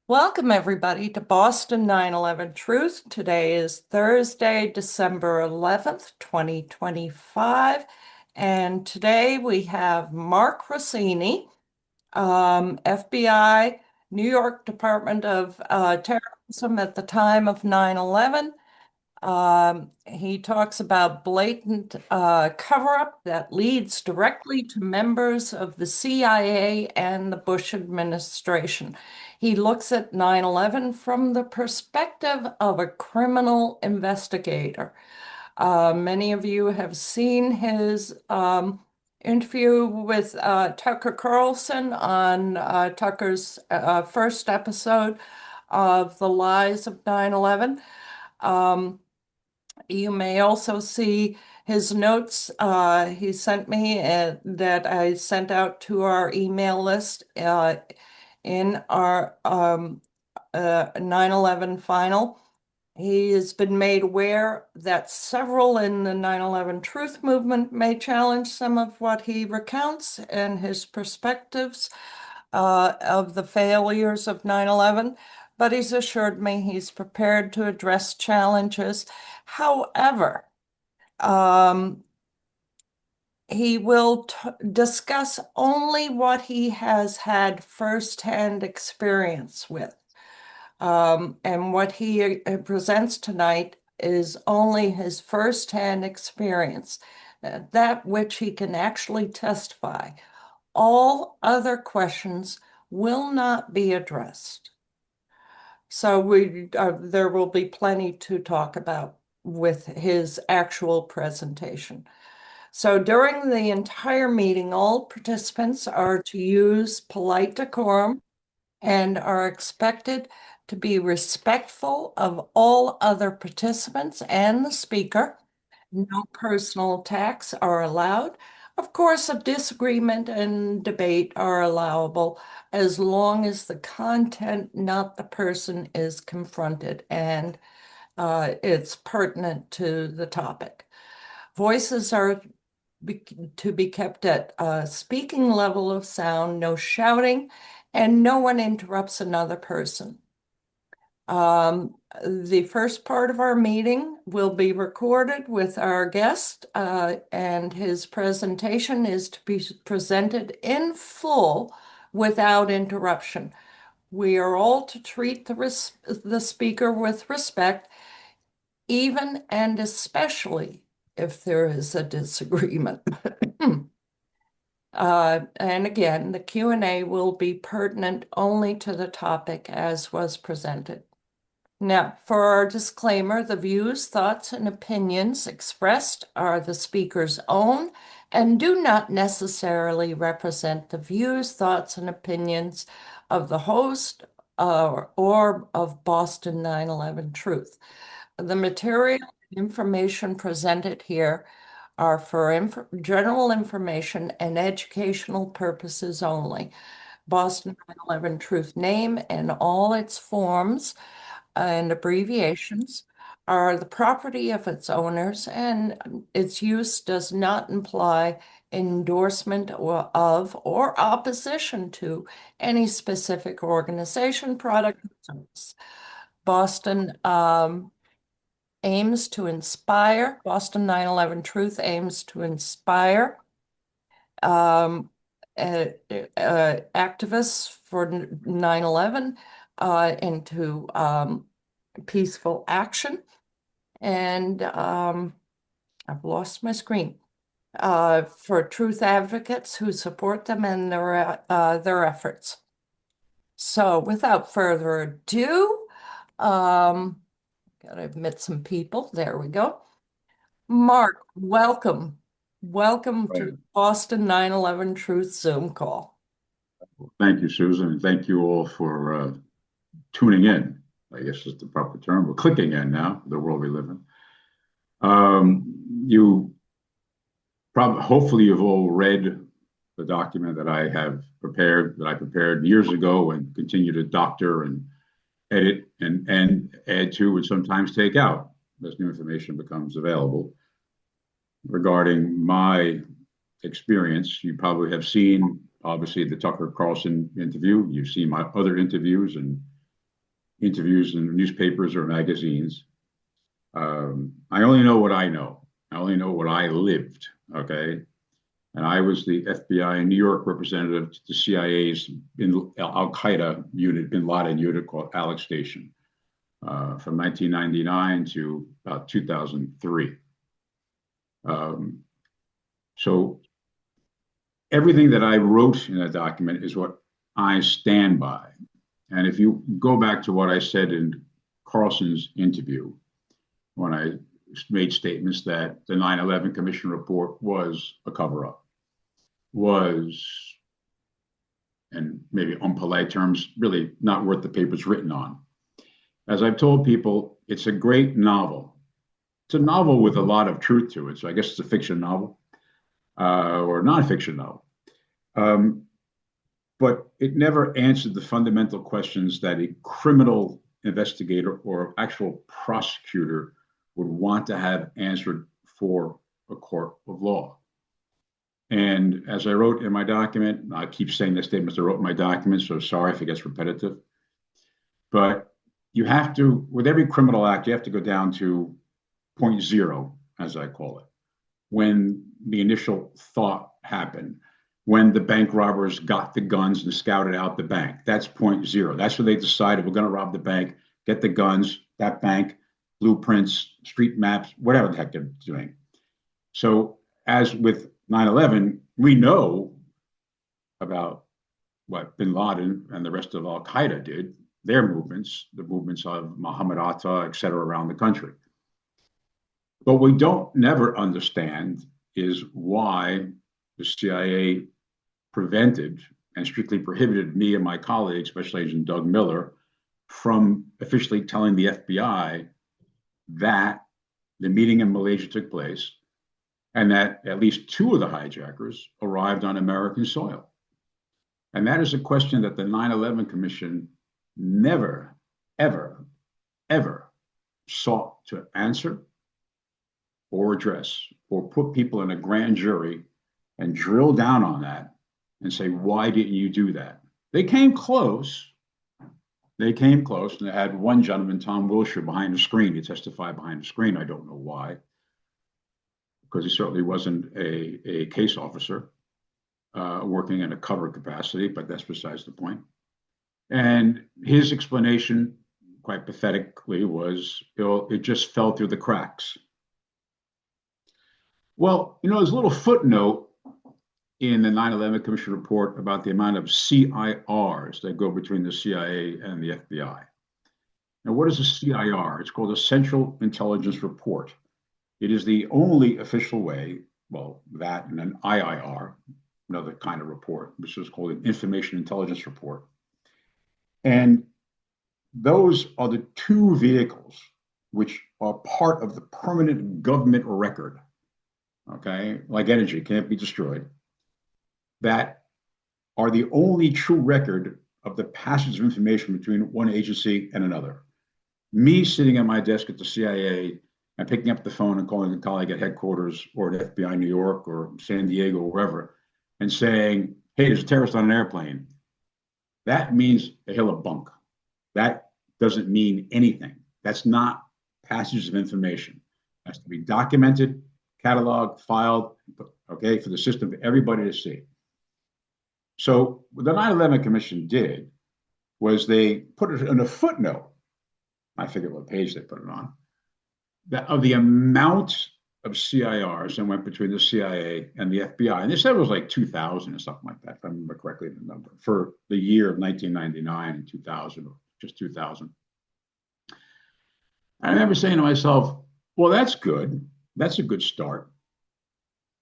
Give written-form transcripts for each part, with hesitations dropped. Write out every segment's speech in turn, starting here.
Welcome, everybody, to Boston 9/11 Truth. Today is Thursday, December 11th, 2025. And today we have Mark Rossini, FBI, New York Department of Terrorism at the time of 9/11. He talks about blatant cover-up that leads directly to members of the CIA and the Bush administration. He looks at 9/11 from the perspective of a criminal investigator. Many of you have seen his interview with Tucker Carlson on Tucker's first episode of The Lies of 9/11. Um, you may also see his notes he sent me that I sent out to our email list in our 9/11 final. He has been made aware that several in the 9/11 truth movement may challenge some of what he recounts and his perspectives of the failures of 9/11, but he's assured me he's prepared to address challenges. However, um, he will discuss only what he has had firsthand experience with. And what he presents tonight is only his firsthand experience, that which he can actually testify. All other questions will not be addressed. So there will be plenty to talk about with his actual presentation. So during the entire meeting, all participants are to use polite decorum and are expected to be respectful of all other participants and the speaker. No personal attacks are allowed. Of course, a disagreement and debate are allowable as long as the content, not the person, is confronted and it's pertinent to the topic. Voices are to be kept at a speaking level of sound, no shouting, and no one interrupts another person. The first part of our meeting will be recorded with our guest, and his presentation is to be presented in full without interruption. We are all to treat the speaker with respect, even and especially if there is a disagreement. And again, the Q&A will be pertinent only to the topic as was presented. Now, for our disclaimer, the views, thoughts, and opinions expressed are the speaker's own and do not necessarily represent the views, thoughts, and opinions of the host or of Boston 9/11 Truth. The material and information presented here are for general information and educational purposes only. Boston 9/11 Truth name and all its forms and abbreviations are the property of its owners, and its use does not imply endorsement or opposition to any specific organization, product, or service. Boston aims to inspire. Boston 9/11 Truth aims to inspire um, activists for 9/11 into peaceful action. And I've lost my screen. For truth advocates who support them and their efforts. So without further ado, gotta admit some people. There we go. Mark, welcome. Welcome to Right. the Boston 9/11 Truth Zoom call. Thank you, Susan, and thank you all for tuning in. I guess is the proper term. We're clicking in now, the world we live in. You probably, hopefully, you've all read the document that I prepared years ago and continue to doctor and edit and add to and sometimes take out as new information becomes available. Regarding my experience, you probably have seen, obviously, the Tucker Carlson interview. You've seen my other interviews and interviews in newspapers or magazines. I only know what I know. I only know what I lived. Okay. And I was the FBI New York representative to the CIA's Al Qaeda unit, Bin Laden unit called Alex Station, from 1999 to about 2003. So everything that I wrote in that document is what I stand by. And if you go back to what I said in Carlson's interview, when I made statements that the 9/11 Commission report was a cover up, was, and maybe unpolite terms, really not worth the paper it's written on. As I've told people, it's a great novel. It's a novel with a lot of truth to it. So I guess it's a fiction novel or nonfiction novel. But it never answered the fundamental questions that a criminal investigator or actual prosecutor would want to have answered for a court of law. And as I wrote in my document, I keep saying the statements I wrote in my document, so sorry if it gets repetitive. But you have to, with every criminal act, you have to go down to point zero, as I call it, when the initial thought happened, when the bank robbers got the guns and scouted out the bank. That's point zero. That's where they decided we're going to rob the bank, get the guns, that bank, blueprints, street maps, whatever the heck they're doing. So as with 9/11, we know about what bin Laden and the rest of Al Qaeda did, their movements, the movements of Muhammad Atta, et cetera, around the country. But we don't never understand is why the CIA prevented and strictly prohibited me and my colleagues, Special Agent Doug Miller, from officially telling the FBI that the meeting in Malaysia took place and that at least two of the hijackers arrived on American soil. And that is a question that the 9/11 Commission never, ever, ever sought to answer or address or put people in a grand jury and drill down on that and say, why didn't you do that? They came close. They came close, and they had one gentleman, Tom Wilshire, behind the screen. He testified behind the screen. I don't know why, because he certainly wasn't a case officer working in a cover capacity, but that's besides the point. And his explanation, quite pathetically, was it just fell through the cracks. Well, there's a little footnote in the 9/11 Commission report about the amount of CIRs that go between the CIA and the FBI. Now, what is a CIR? It's called a Central Intelligence Report. It is the only official way, well, that and an IIR, another kind of report, which is called an Information Intelligence Report. And those are the two vehicles which are part of the permanent government record, okay, like energy, can't be destroyed, that are the only true record of the passage of information between one agency and another. Me sitting at my desk at the CIA and picking up the phone and calling a colleague at headquarters or at FBI New York or San Diego or wherever and saying, hey, there's a terrorist on an airplane. That means a hill of bunk. That doesn't mean anything. That's not passage of information. It has to be documented, cataloged, filed, okay, for the system for everybody to see. So what the 9/11 Commission did was they put it in a footnote. I forget what page they put it on. That of the amount of CIRs that went between the CIA and the FBI, and they said it was like 2,000 or something like that, if I remember correctly, the number for the year of 1999 and 2000, or just 2000. I remember saying to myself, well, that's good. That's a good start.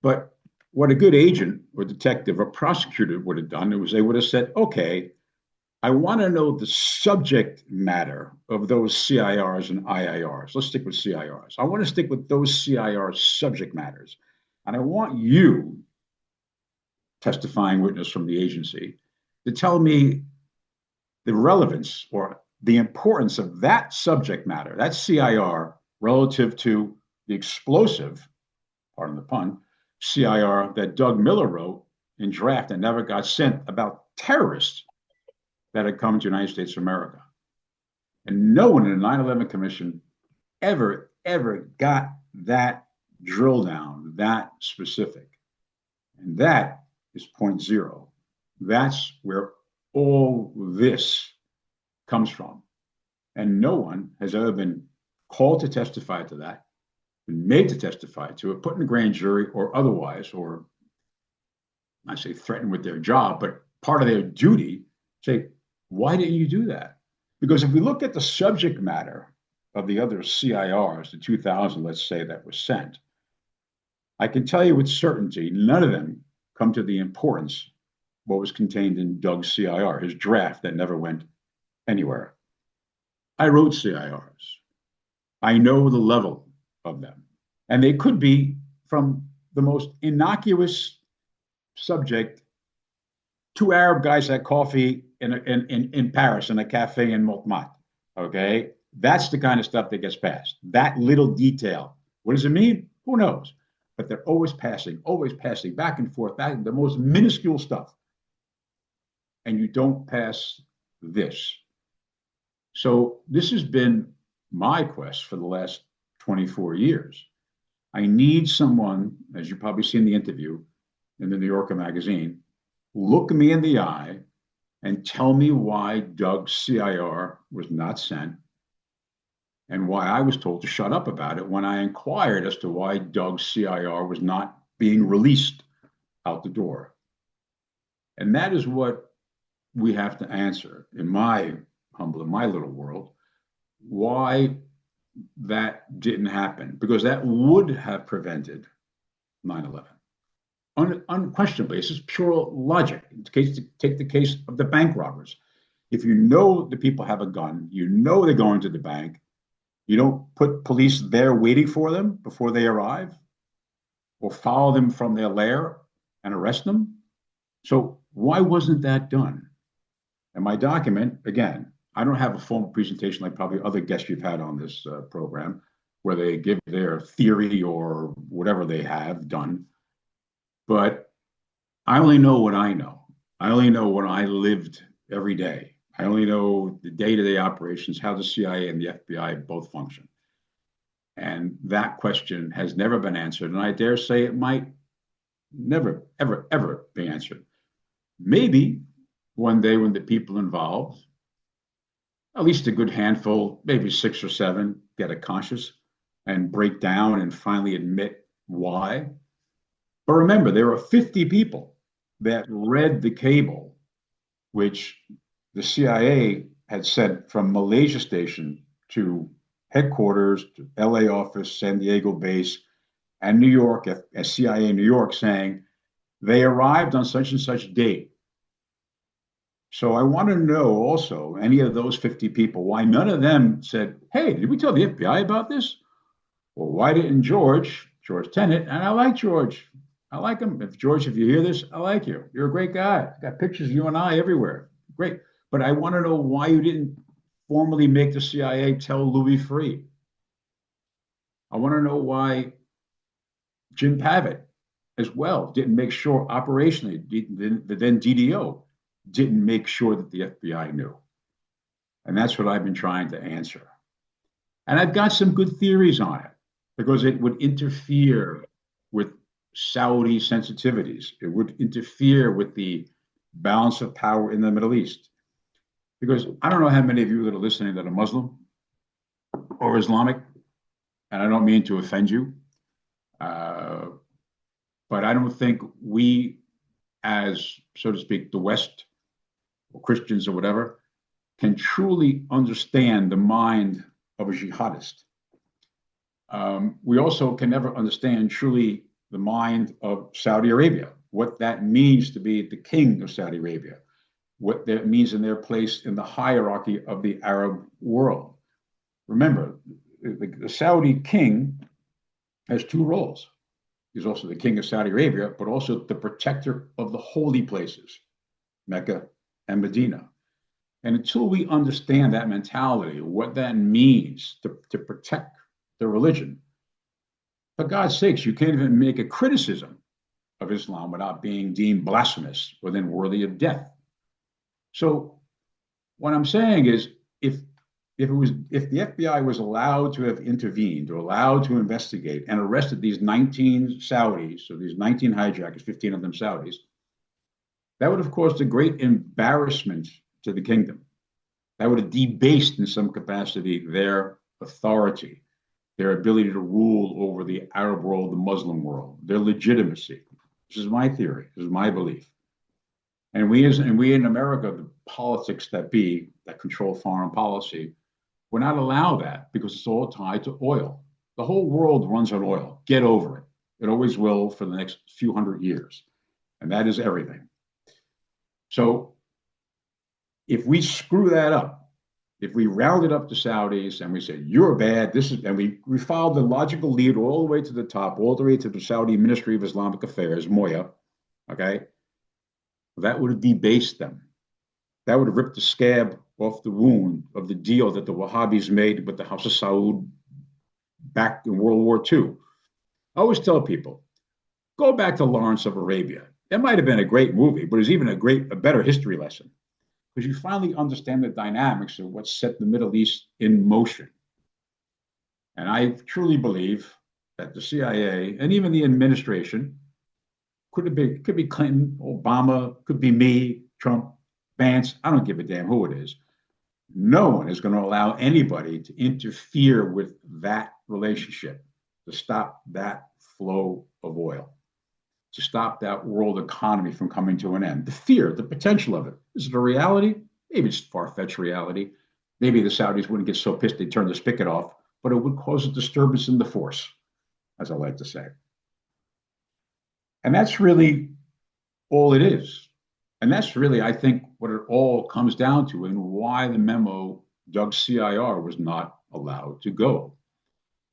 But what a good agent or detective or prosecutor would have done was they would have said, okay, I want to know the subject matter of those CIRs and IIRs. Let's stick with CIRs. I want to stick with those CIR subject matters. And I want you, testifying witness from the agency, to tell me the relevance or the importance of that subject matter, that CIR, relative to the explosive, pardon the pun, CIR that Doug Miller wrote in draft and never got sent about terrorists that had come to the United States of America. And no one in the 9/11 Commission ever got that drill down, that specific. And that is point zero. That's where all this comes from. And no one has ever been called to testify to that, been made to testify to it, put in a grand jury or otherwise, or I say threatened with their job, but part of their duty, say, why didn't you do that? Because if we look at the subject matter of the other CIRs, the 2000, let's say, that was sent, I can tell you with certainty, none of them come to the importance what was contained in Doug's CIR, his draft that never went anywhere. I wrote CIRs. I know the level of them. And they could be from the most innocuous subject. Two Arab guys had coffee in Paris in a cafe in Montmartre. Okay. That's the kind of stuff that gets passed. That little detail. What does it mean? Who knows? But they're always passing back and forth, back the most minuscule stuff. And you don't pass this. So this has been my quest for the last 24 years. I need someone, as you probably see in the interview in the New Yorker magazine, look me in the eye and tell me why Doug's CIR was not sent and why I was told to shut up about it when I inquired as to why Doug's CIR was not being released out the door. And that is what we have to answer in my little world, why that didn't happen, because that would have prevented 9/11. Unquestionably, this is pure logic. Take the case of the bank robbers. If you know the people have a gun, you know they're going to the bank, you don't put police there waiting for them before they arrive or follow them from their lair and arrest them. So why wasn't that done? And my document, again, I don't have a formal presentation like probably other guests you've had on this program, where they give their theory or whatever they have done. But I only know what I know. I only know what I lived every day. I only know the day-to-day operations, how the CIA and the FBI both function. And that question has never been answered. And I dare say it might never, ever be answered. Maybe one day when the people involved, at least a good handful, maybe 6 or 7, get a conscious and break down and finally admit why. But remember, there are 50 people that read the cable, which the CIA had sent from Malaysia station to headquarters, to LA office, San Diego base, and New York, at CIA New York, saying they arrived on such and such date. So I want to know also, any of those 50 people, why none of them said, hey, did we tell the FBI about this? Or why didn't George Tenet, and I like George, I like him. If George, if you hear this, I like you. You're a great guy. Got pictures of you and I everywhere. Great. But I want to know why you didn't formally make the CIA tell Louis Freeh. I want to know why Jim Pavitt as well didn't make sure operationally, the then DDO didn't make sure that the FBI knew. And that's what I've been trying to answer. And I've got some good theories on it because it would interfere with Saudi sensitivities. It would interfere with the balance of power in the Middle East. Because I don't know how many of you that are listening that are Muslim or Islamic, and I don't mean to offend you, but I don't think we, as, so to speak, the West, or Christians or whatever, can truly understand the mind of a jihadist. We also can never understand truly the mind of Saudi Arabia, what that means to be the king of Saudi Arabia, what that means in their place in the hierarchy of the Arab world. Remember, the Saudi king has 2 roles. He's also the king of Saudi Arabia, but also the protector of the holy places, Mecca and Medina. And until we understand that mentality, what that means to protect the religion, for God's sakes, you can't even make a criticism of Islam without being deemed blasphemous or then worthy of death. So what I'm saying is, if if the FBI was allowed to have intervened or allowed to investigate and arrested these 19 Saudis, so these 19 hijackers, 15 of them Saudis, that would have caused a great embarrassment to the kingdom. That would have debased in some capacity their authority, their ability to rule over the Arab world, the Muslim world, their legitimacy. This is my theory. This is my belief. And we in America, the politics that control foreign policy, we're not allowed that because it's all tied to oil. The whole world runs on oil. Get over it. It always will for the next few hundred years. And that is everything. So if we screw that up, if we rounded up the Saudis and we said, you're bad, and we followed the logical lead all the way to the top, all the way to the Saudi Ministry of Islamic Affairs, Moya, okay, that would have debased them. That would have ripped the scab off the wound of the deal that the Wahhabis made with the House of Saud back in World War II. I always tell people, go back to Lawrence of Arabia. It might have been a great movie, but it's even a better history lesson because you finally understand the dynamics of what set the Middle East in motion. And I truly believe that the CIA and even the administration could be Clinton, Obama, could be me, Trump, Vance. I don't give a damn who it is. No one is going to allow anybody to interfere with that relationship, to stop that flow of oil, to stop that world economy from coming to an end. The fear, the potential of it. Is it a reality? Maybe it's far-fetched reality. Maybe the Saudis wouldn't get so pissed they'd turn the spigot off, but it would cause a disturbance in the force, as I like to say. And that's really all it is. And that's really, I think, what it all comes down to and why the memo Doug CIR was not allowed to go.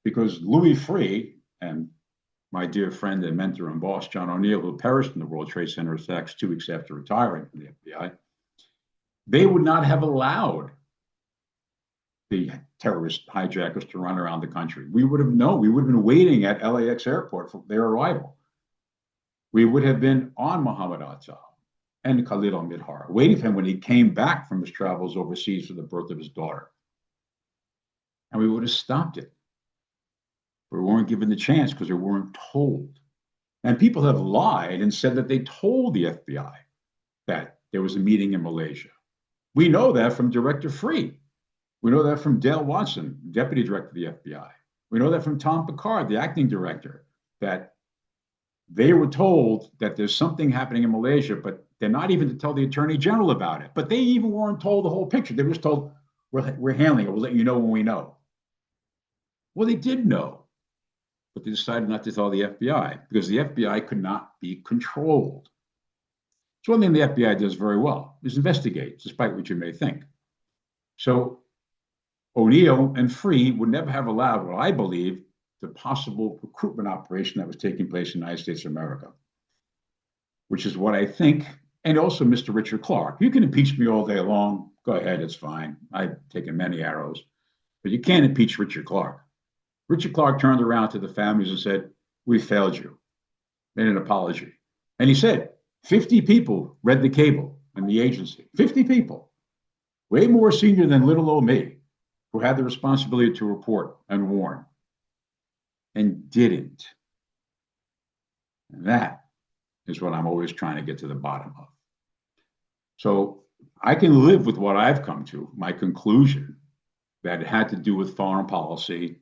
Because Louis Freeh and my dear friend and mentor and boss, John O'Neill, who perished in the World Trade Center attacks 2 weeks after retiring from the FBI, they would not have allowed the terrorist hijackers to run around the country. We would have known. We would have been waiting at LAX airport for their arrival. We would have been on Mohammed Atta and Khalid al-Midhar, waiting for him when he came back from his travels overseas for the birth of his daughter. And we would have stopped it. But we weren't given the chance because we weren't told. And people have lied and said that they told the FBI that there was a meeting in Malaysia. We know that from Director Freeh. We know that from Dale Watson, Deputy Director of the FBI. We know that from Tom Picard, the acting director, that they were told that there's something happening in Malaysia, but they're not even to tell the Attorney General about it. But they even weren't told the whole picture. They were just told, we're handling it. We'll let you know when we know. Well, they did know, but they decided not to tell the FBI because the FBI could not be controlled. So one thing the FBI does very well is investigate, despite what you may think. So O'Neill and Freeh would never have allowed what I believe the possible recruitment operation that was taking place in the United States of America, which is what I think, and also Mr. Richard Clarke. You can impeach me all day long. Go ahead, it's fine. I've taken many arrows, but you can't impeach Richard Clarke. Richard Clarke turned around to the families and said, we failed you, made an apology. And he said, 50 people read the cable in the agency, 50 people, way more senior than little old me, who had the responsibility to report and warn, and didn't. And that is what I'm always trying to get to the bottom of. So I can live with what I've come to, my conclusion, that it had to do with foreign policy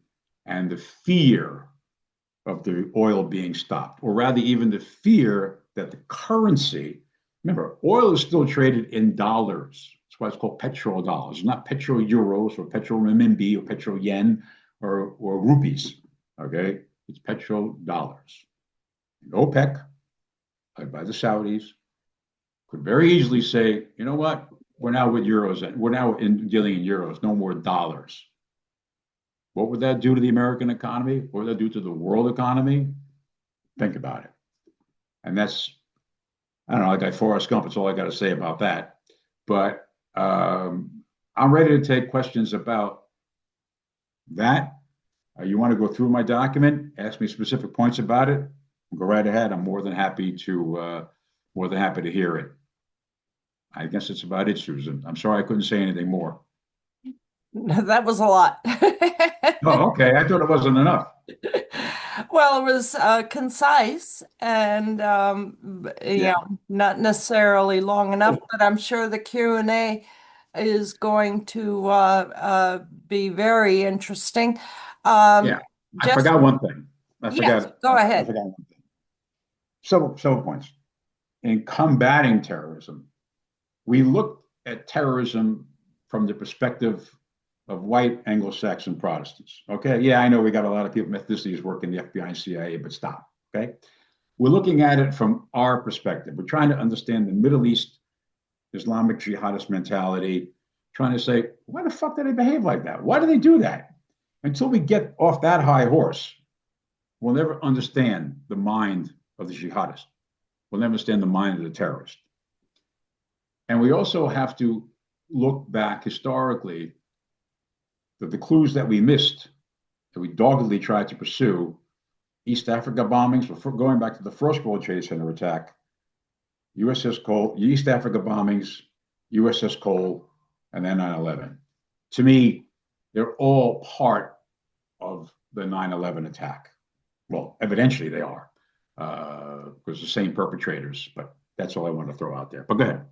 and the fear of the oil being stopped, or rather even the fear that the currency, remember, oil is still traded in dollars. That's why it's called petrodollars. It's not petro euros or petro renminbi or petro yen or rupees, okay? It's petrodollars. And OPEC, led by the Saudis, could very easily say, you know what? We're now with euros. We're now dealing in euros, no more dollars. What would that do to the American economy? What would that do to the world economy? Think about it. And that's, I don't know, like Forrest Gump, it's all I got to say about that. But I'm ready to take questions about that. You want to go through my document, ask me specific points about it, go right ahead. I'm more than happy to hear it. I guess it's about it, Susan. I'm sorry I couldn't say anything more. That was a lot. Oh, okay. I thought it wasn't enough. Well, it was concise and Yeah. not necessarily long enough, Oh, but I'm sure the Q&A is going to be very interesting. yeah. Um, I just forgot one thing. yes, go I ahead. forgot one thing. Several points. In combating terrorism, we look at terrorism from the perspective of white Anglo-Saxon Protestants. Okay, yeah, I know we got a lot of people, ethnicities work in the FBI and CIA, but stop. Okay, we're looking at it from our perspective. We're trying to understand the Middle East Islamic jihadist mentality, trying to say, why the fuck do they behave like that? Why do they do that? Until we get off that high horse, we'll never understand the mind of the jihadist. We'll never understand the mind of the terrorist. And we also have to look back historically that the clues that we missed, that we doggedly tried to pursue, East Africa bombings, before going back to the first World Trade Center attack, USS Cole, East Africa bombings, USS Cole, and then 9/11. To me, they're all part of the 9/11 attack. Well, evidentially they are, because the same perpetrators, but that's all I want to throw out there. But go ahead.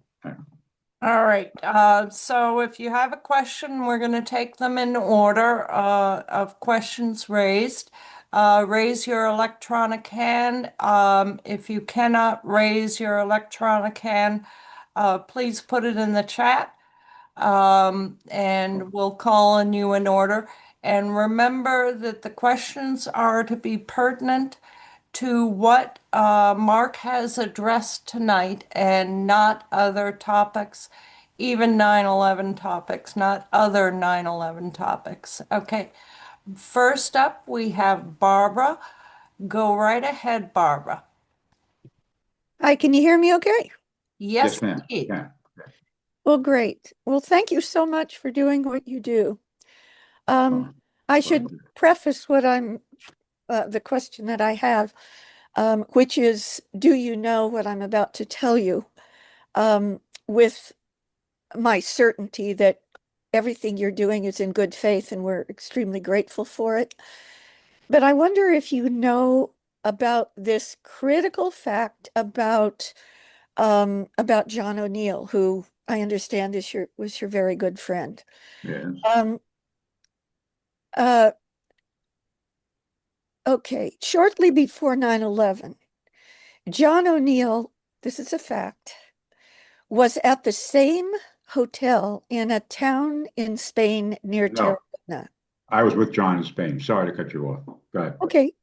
All right. So if you have a question, we're going to take them in order of questions raised. Raise your electronic hand. If you cannot raise your electronic hand, please put it in the chat, and we'll call on you in order. And remember that the questions are to be pertinent to what Mark has addressed tonight and not other topics, even 9/11 topics, not other 9/11 topics. Okay, first up we have Barbara. Go right ahead, Barbara. Hi, can you hear me okay? Yes, Yes, ma'am. indeed. Yeah. Well, great. Well, thank you so much for doing what you do. Um, Oh, I well, should preface the question that I have, which is, do you know what I'm about to tell you? With my certainty that everything you're doing is in good faith and we're extremely grateful for it. But I wonder if you know about this critical fact about John O'Neill, who I understand was your very good friend. yes. Um, uh, okay, shortly before 9/11, John O'Neill, this is a fact, was at the same hotel in a town in Spain near No, Tarragona. I was with John in Spain. Sorry to cut you off. Go ahead. Okay,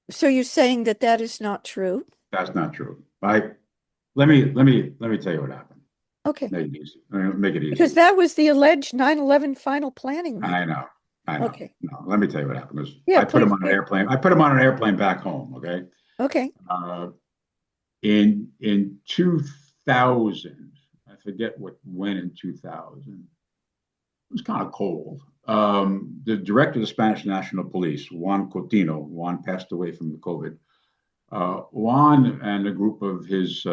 so you're saying that that is not true? That's not true. Let me tell you what happened. Okay, Make it easy. Make it because easy. that was the alleged 9/11 final planning I meeting. know. I know. Okay, No, let me tell you what happened. Because yeah, I put him please on an do. airplane. I put him on an airplane back home. Okay. Okay, Uh, in 2000, I forget when in 2000. It was kind of cold. The director of the Spanish National Police, Juan Cotino, Juan passed away from the COVID. Juan and a group of his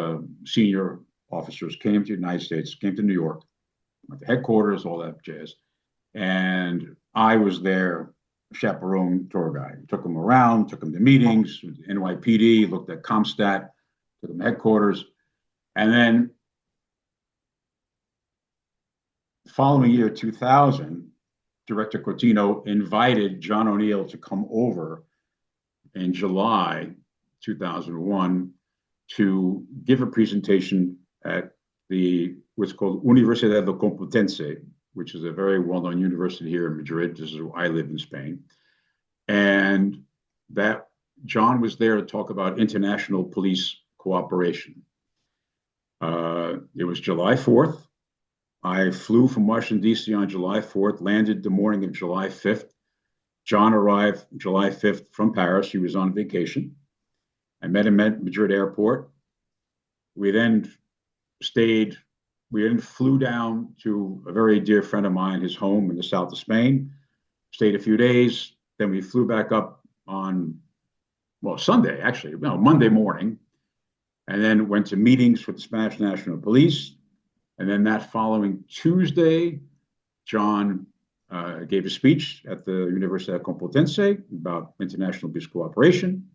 senior officers came to the United States, came to New York, went to headquarters, all that jazz. And I was their chaperone tour guide. Took them around, took them to meetings, NYPD, looked at ComStat, took them to headquarters. And then following year 2000, Director Cotino invited John O'Neill to come over in July 2001 to give a presentation at what's called Universidad de Complutense, which is a very well-known university here in Madrid. This is where I live in Spain. And that John was there to talk about international police cooperation. It was July 4th. I flew from Washington, D.C. on July 4th, landed the morning of July 5th. John arrived July 5th from Paris. He was on vacation. I met him at Madrid airport. We then stayed, we then flew down to a very dear friend of mine, his home in the south of Spain, stayed a few days. Then we flew back up on, well, Sunday, actually, no, Monday morning, and then went to meetings with the Spanish National Police. And then that following Tuesday, John gave a speech at the Universidad Complutense about international peace cooperation.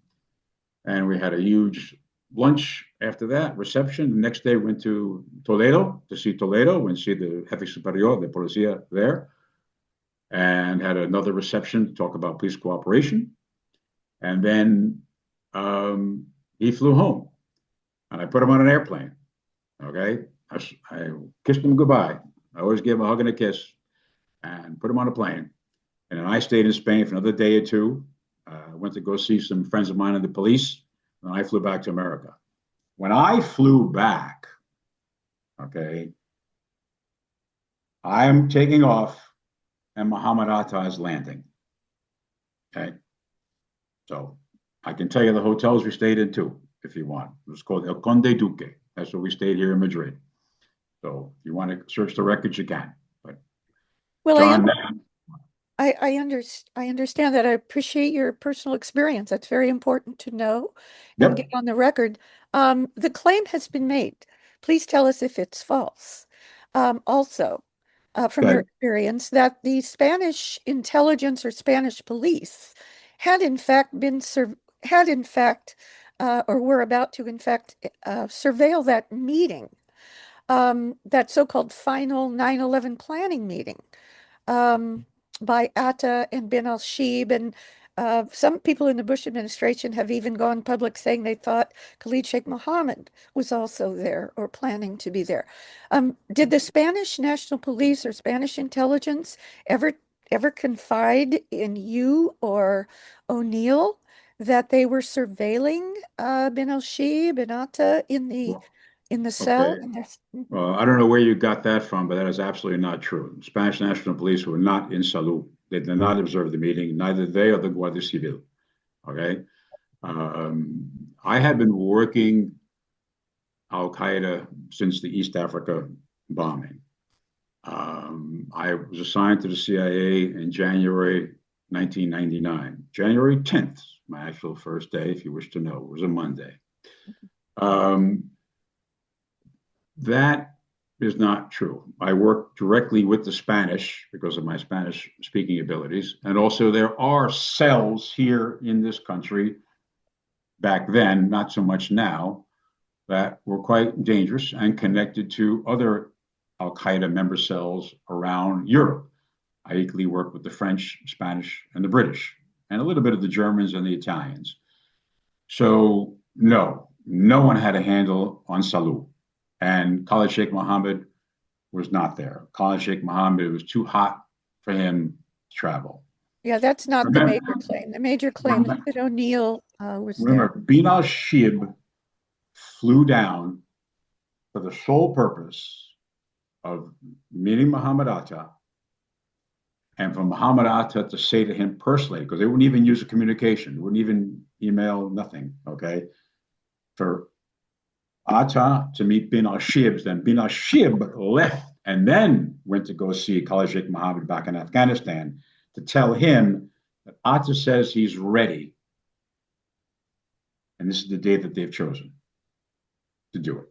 And we had a huge lunch after that, reception. The next day, we went to Toledo to see Toledo and see the Jefe Superior de Policía there, and had another reception to talk about peace cooperation. And then he flew home, and I put him on an airplane. Okay, I kissed him goodbye. I always gave him a hug and a kiss, and put him on a plane. And then I stayed in Spain for another day or two. Went to go see some friends of mine in the police, and I flew back to America. When I flew back, okay, I'm taking off, and Muhammad Atta is landing. Okay, so I can tell you the hotels we stayed in too, if you want. It was called El Conde Duque. That's where we stayed here in Madrid. So if you want to search the records, you can. But Well, John, I understand that. I appreciate your personal experience. That's very important to know and yep, get on the record. The claim has been made. Please tell us if it's false. Also, from your good. experience, that the Spanish intelligence or Spanish police had in fact or were about to in fact surveil that meeting, that so-called final 9/11 planning meeting, um, by Atta and bin al-Shib. And some people in the Bush administration have even gone public saying they thought Khalid Sheikh Mohammed was also there or planning to be there. Did the Spanish National Police or Spanish intelligence ever confide in you or O'Neill that they were surveilling bin al-Shib and Atta in the Well, cell? okay. Well, I don't know where you got that from, but that is absolutely not true. The Spanish National Police were not in Salou. They did not observe the meeting, neither they or the Guardia Civil. Okay. I had been working Al Qaeda since the East Africa bombing. I was assigned to the CIA in January 1999. January 10th, my actual first day, if you wish to know, it was a Monday. Um, that is not true. I work directly with the Spanish because of my Spanish speaking abilities. And also, there are cells here in this country back then, not so much now, that were quite dangerous and connected to other Al Qaeda member cells around Europe. I equally worked with the French, Spanish, and the British, and a little bit of the Germans and the Italians. So, no one had a handle on Salou. And Khalid Sheikh Mohammed was not there. Khalid Sheikh Mohammed, it was too hot for him to travel. Yeah, that's not the Remember, major claim. The major claim is that O'Neill was there. remember Bin al Shib flew down for the sole purpose of meeting Muhammad Atta and for Muhammad Atta to say to him personally, because they wouldn't even use a communication, wouldn't even email, nothing, okay? For Atta to meet Bin al-Shib, then Bin al-Shib left and then went to go see Khalid Sheikh Mohammed back in Afghanistan to tell him that Atta says he's ready. And this is the day that they've chosen to do it.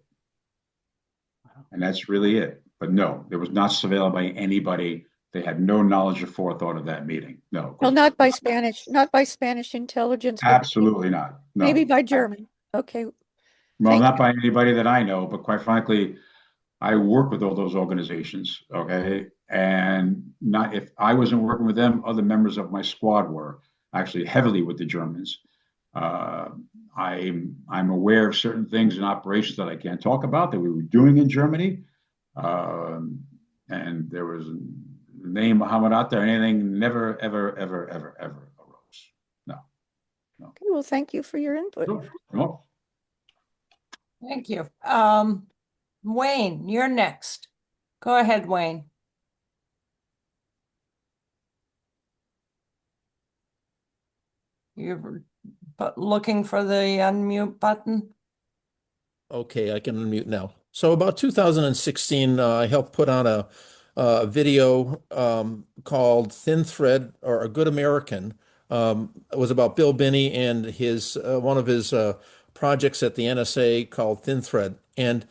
And that's really it. But no, there was not surveilled by anybody. They had no knowledge or forethought of that meeting. No. Well, not by Spanish intelligence, but Absolutely not. maybe No. by German. Okay, Well, thank not you. by anybody that I know, but quite frankly, I work with all those organizations, okay? And not if I wasn't working with them, other members of my squad were actually heavily with the Germans. Uh, I'm aware of certain things and operations that I can't talk about that we were doing in Germany. And there was the name Muhammad Atta or anything never, ever arose. No, no. Okay, well, thank you for your input. No, no. Thank you. Wayne, you're next. Go ahead, Wayne. You're looking for the unmute button. Okay, I can unmute now. So about 2016, I helped put on a video called Thin Thread or A Good American. It was about Bill Binney and his one of his projects at the NSA called Thin Thread. And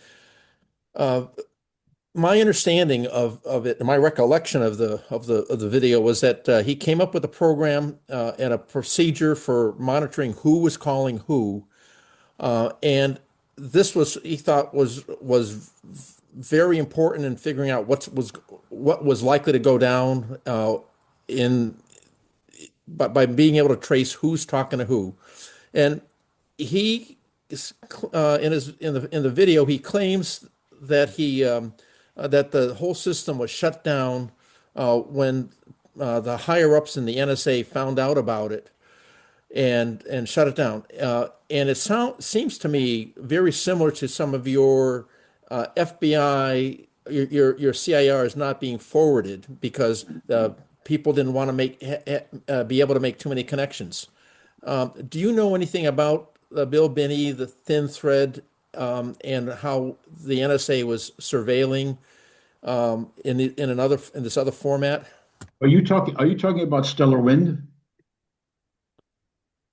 my understanding of it, my recollection of the video was that he came up with a program and a procedure for monitoring who was calling who, and this was he thought was very important in figuring out what was likely to go down in by being able to trace who's talking to who. And he in the video he claims that he that the whole system was shut down when the higher ups in the NSA found out about it and shut it down. And it seems to me very similar to some of your FBI, your CIR is not being forwarded because people didn't want to be able to make too many connections. Do you know anything about Bill Binney, the thin thread, and how the NSA was surveilling in this other format? Are you talking about Stellar Wind,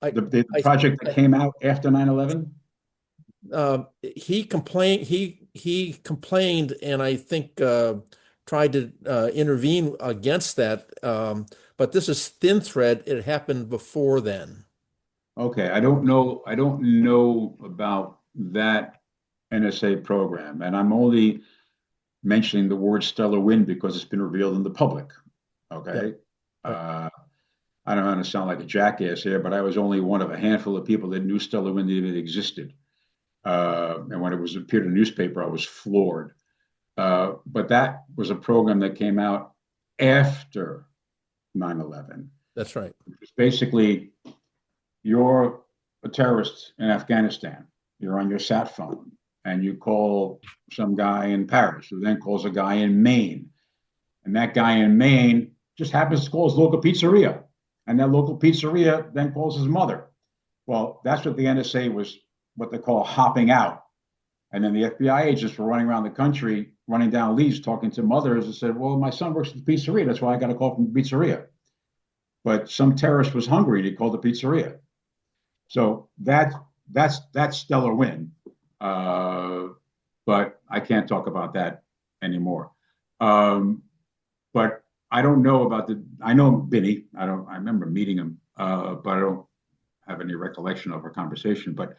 I, the I, project that came out after 9/11? he complained, and I think tried to intervene against that. But this is thin thread. It happened before then. Okay, I don't know about that NSA program, and I'm only mentioning the word Stellar Wind because it's been revealed in the public. Yeah. Okay. I don't want to sound like a jackass here, but I was only one of a handful of people that knew Stellar Wind even existed. And when it was appeared in a newspaper, I was floored. But that was a program that came out after 9/11. That's right. It's basically, you're a terrorist in Afghanistan. You're on your sat phone and you call some guy in Paris who then calls a guy in Maine. And that guy in Maine just happens to call his local pizzeria. And that local pizzeria then calls his mother. Well, that's what the NSA was, what they call hopping out. And then the FBI agents were running around the country, running down leads, talking to mothers and said, well, my son works at the pizzeria. That's why I got a call from the pizzeria. But some terrorist was hungry and he called the pizzeria. So that's Stellar Wind. But I can't talk about that anymore. But I don't know about I know Binney. I remember meeting him, but I don't have any recollection of our conversation. But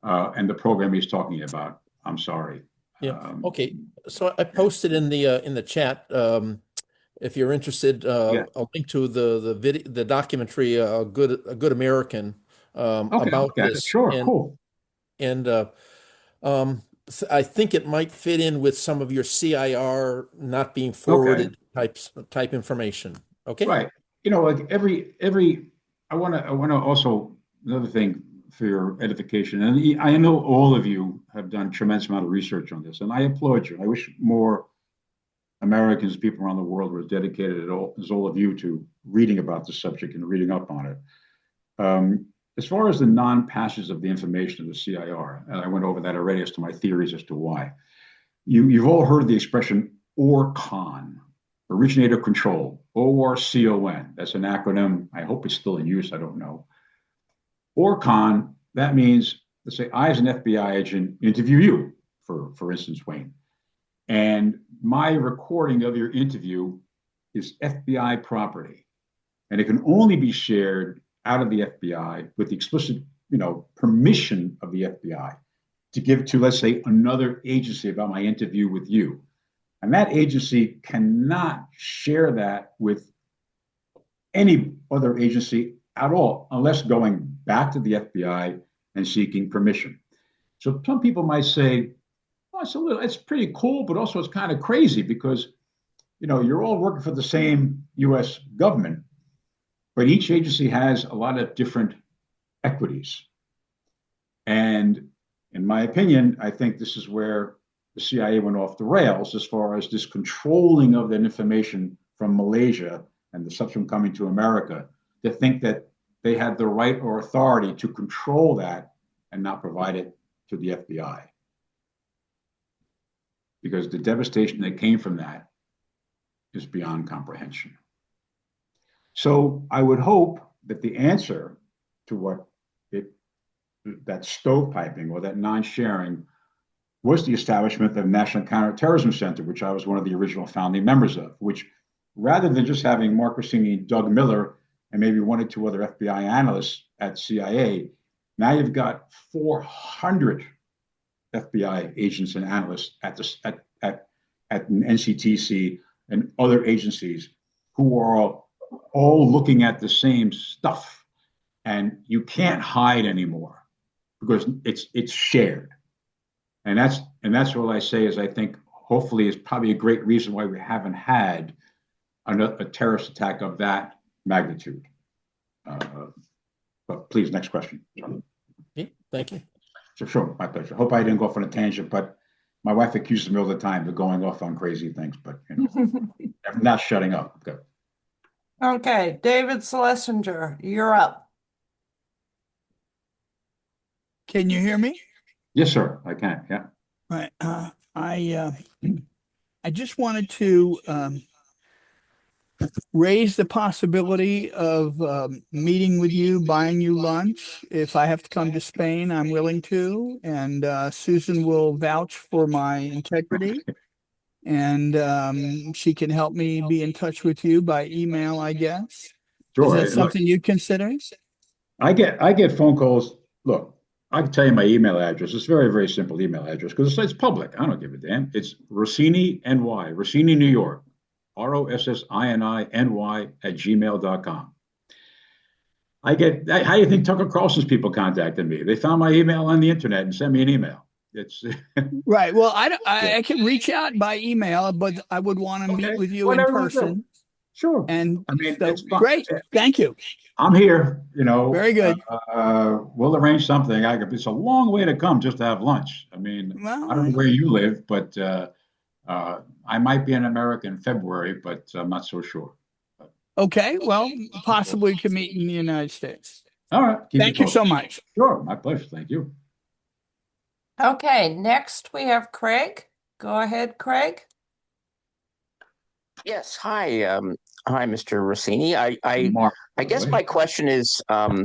and the program he's talking about, I'm sorry. Yeah. Okay. So I posted in the chat, if you're interested, Yeah. a link to the documentary, a good American, Okay, I'll about look at it. this. Sure, cool. And I think it might fit in with some of your CIR not being Okay. forwarded type information. Okay. Right. Like every I want to also, another thing for your edification, and I know all of you have done tremendous amount of research on this, and I applaud you. I wish more Americans, people around the world, were dedicated as all of you to reading about the subject and reading up on it. As far as the non-passage of the information of the CIR, and I went over that already as to my theories as to why. You've all heard the expression ORCON, originator control, ORCON. That's an acronym. I hope it's still in use. I don't know. ORCON, that means, let's say I, as an FBI agent, interview you, for instance, Wayne. And my recording of your interview is FBI property. And it can only be shared out of the FBI with the explicit, permission of the FBI to give to, let's say, another agency about my interview with you. And that agency cannot share that with any other agency at all, unless going back to the FBI and seeking permission. So some people might say, well, it's pretty cool, but also it's kind of crazy because, you're all working for the same US government, but each agency has a lot of different equities. And in my opinion, I think this is where the CIA went off the rails as far as this controlling of that information from Malaysia and the subsequent coming to America, to think that they had the right or authority to control that and not provide it to the FBI. Because the devastation that came from that is beyond comprehension. So I would hope that the answer to that stovepiping or that non-sharing was the establishment of the National Counterterrorism Center, which I was one of the original founding members of, which rather than just having Mark Rossini, Doug Miller, and maybe one or two other FBI analysts at CIA, now you've got 400 FBI agents and analysts at NCTC and other agencies who are all looking at the same stuff, and you can't hide anymore because it's shared. And that's what I say is I think hopefully is probably a great reason why we haven't had a terrorist attack of that magnitude. But please, next question. Yeah, thank you. Sure, my pleasure. Hope I didn't go off on a tangent, but my wife accuses me all the time of going off on crazy things, but I'm not shutting up. Okay. Okay, David Schlesinger, you're up. Can you hear me? Yes, sir, I can. Yeah. Right. I just wanted to raise the possibility of meeting with you, buying you lunch. If I have to come to Spain, I'm willing to. And Susan will vouch for my integrity. And she can help me be in touch with you by email, I guess. Sure. Is that something you consider? I get phone calls. Look, I can tell you my email address. It's a very, very simple email address because it's public. I don't give a damn. It's Rossini, NY, Rossini, New York, ROSSININY @gmail.com. How do you think Tucker Carlson's people contacted me? They found my email on the internet and sent me an email. It's right. Well, I can reach out by email, but I would want to meet with you in person. Sure. And I mean, so, it's fun. great. Thank you. I'm here, Very good. We'll arrange something. It's a long way to come just to have lunch. I mean, Well, I don't know where you live, but I might be in America in February, but I'm not so sure. Okay. Well, possibly we can meet in the United States. All right. Thank you so much. Sure. My pleasure. Thank you. Okay, next we have Craig. Go ahead, Craig. Yes. Hi. Hi, Mr. Rossini. Mark, I guess my question is, I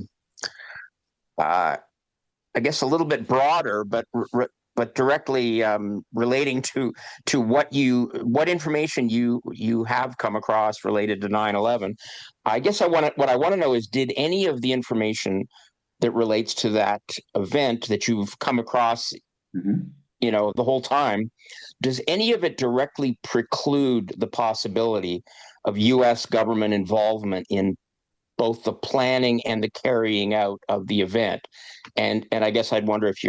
guess a little bit broader, but directly relating to what information you have come across related to 9/11. I guess what I want to know is, did any of the information that relates to that event that you've come across, the whole time, does any of it directly preclude the possibility of U.S. government involvement in both the planning and the carrying out of the event? And I guess I'd wonder if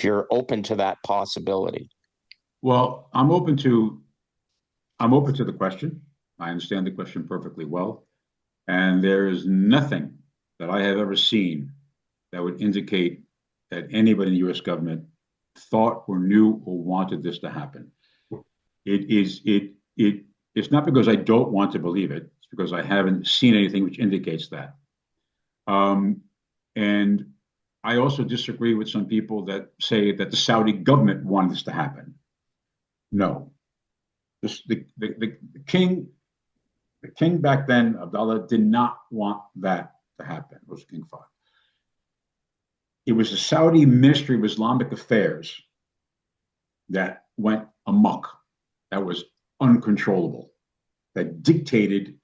you're open to that possibility. Well, I'm open to the question. I understand the question perfectly well. And there is nothing that I have ever seen that would indicate that anybody in the U.S. government thought or knew or wanted this to happen. It's not because I don't want to believe it. It's because I haven't seen anything which indicates that. And I also disagree with some people that say that the Saudi government wanted this to happen. No. The king back then, Abdullah, did not want that to happen. It was King Fahd. It was the Saudi Ministry of Islamic Affairs that went amok, that was uncontrollable, that dictated,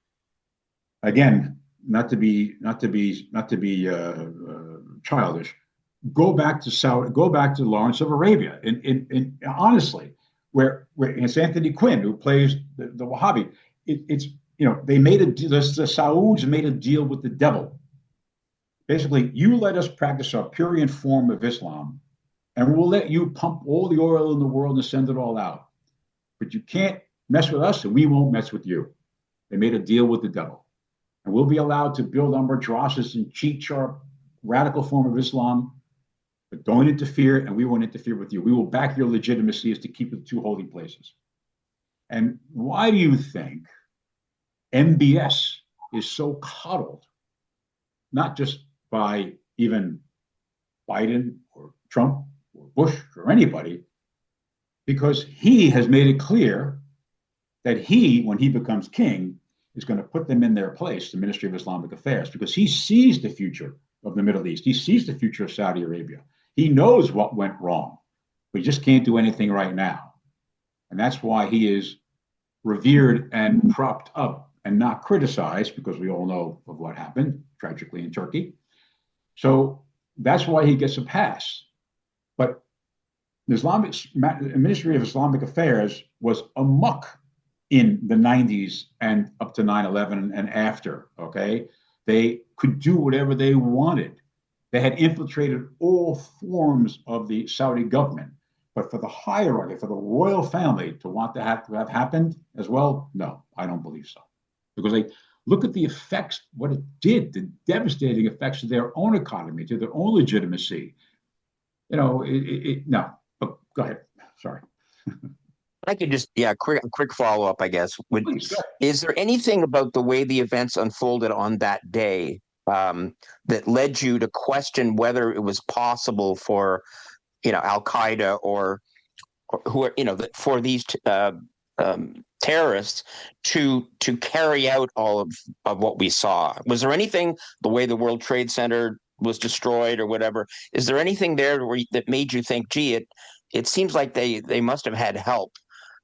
again, not to be childish. Go back to Lawrence of Arabia, and honestly, where it's Anthony Quinn who plays the Wahhabi. They made the Sauds made a deal with the devil. Basically, you let us practice our prurient form of Islam, and we'll let you pump all the oil in the world and send it all out. But you can't mess with us, and we won't mess with you. They made a deal with the devil. And we'll be allowed to build our madrasas and teach our radical form of Islam, but don't interfere, and we won't interfere with you. We will back your legitimacy as to keep the two holy places. And why do you think MBS is so coddled, not just by even Biden or Trump or Bush or anybody, because he has made it clear that he, when he becomes king, is going to put them in their place, the Ministry of Islamic Affairs, because he sees the future of the Middle East. He sees the future of Saudi Arabia. He knows what went wrong. but he just can't do anything right now. And that's why he is revered and propped up and not criticized, because we all know of what happened tragically in Turkey. So that's why he gets a pass. But the Islamic Ministry of Islamic Affairs was amuck in the 90s and up to 9/11 and after, okay? They could do whatever they wanted. They had infiltrated all forms of the Saudi government. But for the hierarchy, for the royal family to want to have happened as well, no, I don't believe so. Because they look at the effects, what it did, the devastating effects to their own economy, to their own legitimacy. You know, no. But go ahead. Sorry. I could just, yeah, quick follow up, I guess. Please, go ahead. Is there anything about the way the events unfolded on that day that led you to question whether it was possible for, Al Qaeda or who are, for these terrorists to carry out all of what we saw? Was there anything, the way the World Trade Center was destroyed or whatever? Is there anything there that made you think, gee, it seems like they must have had help,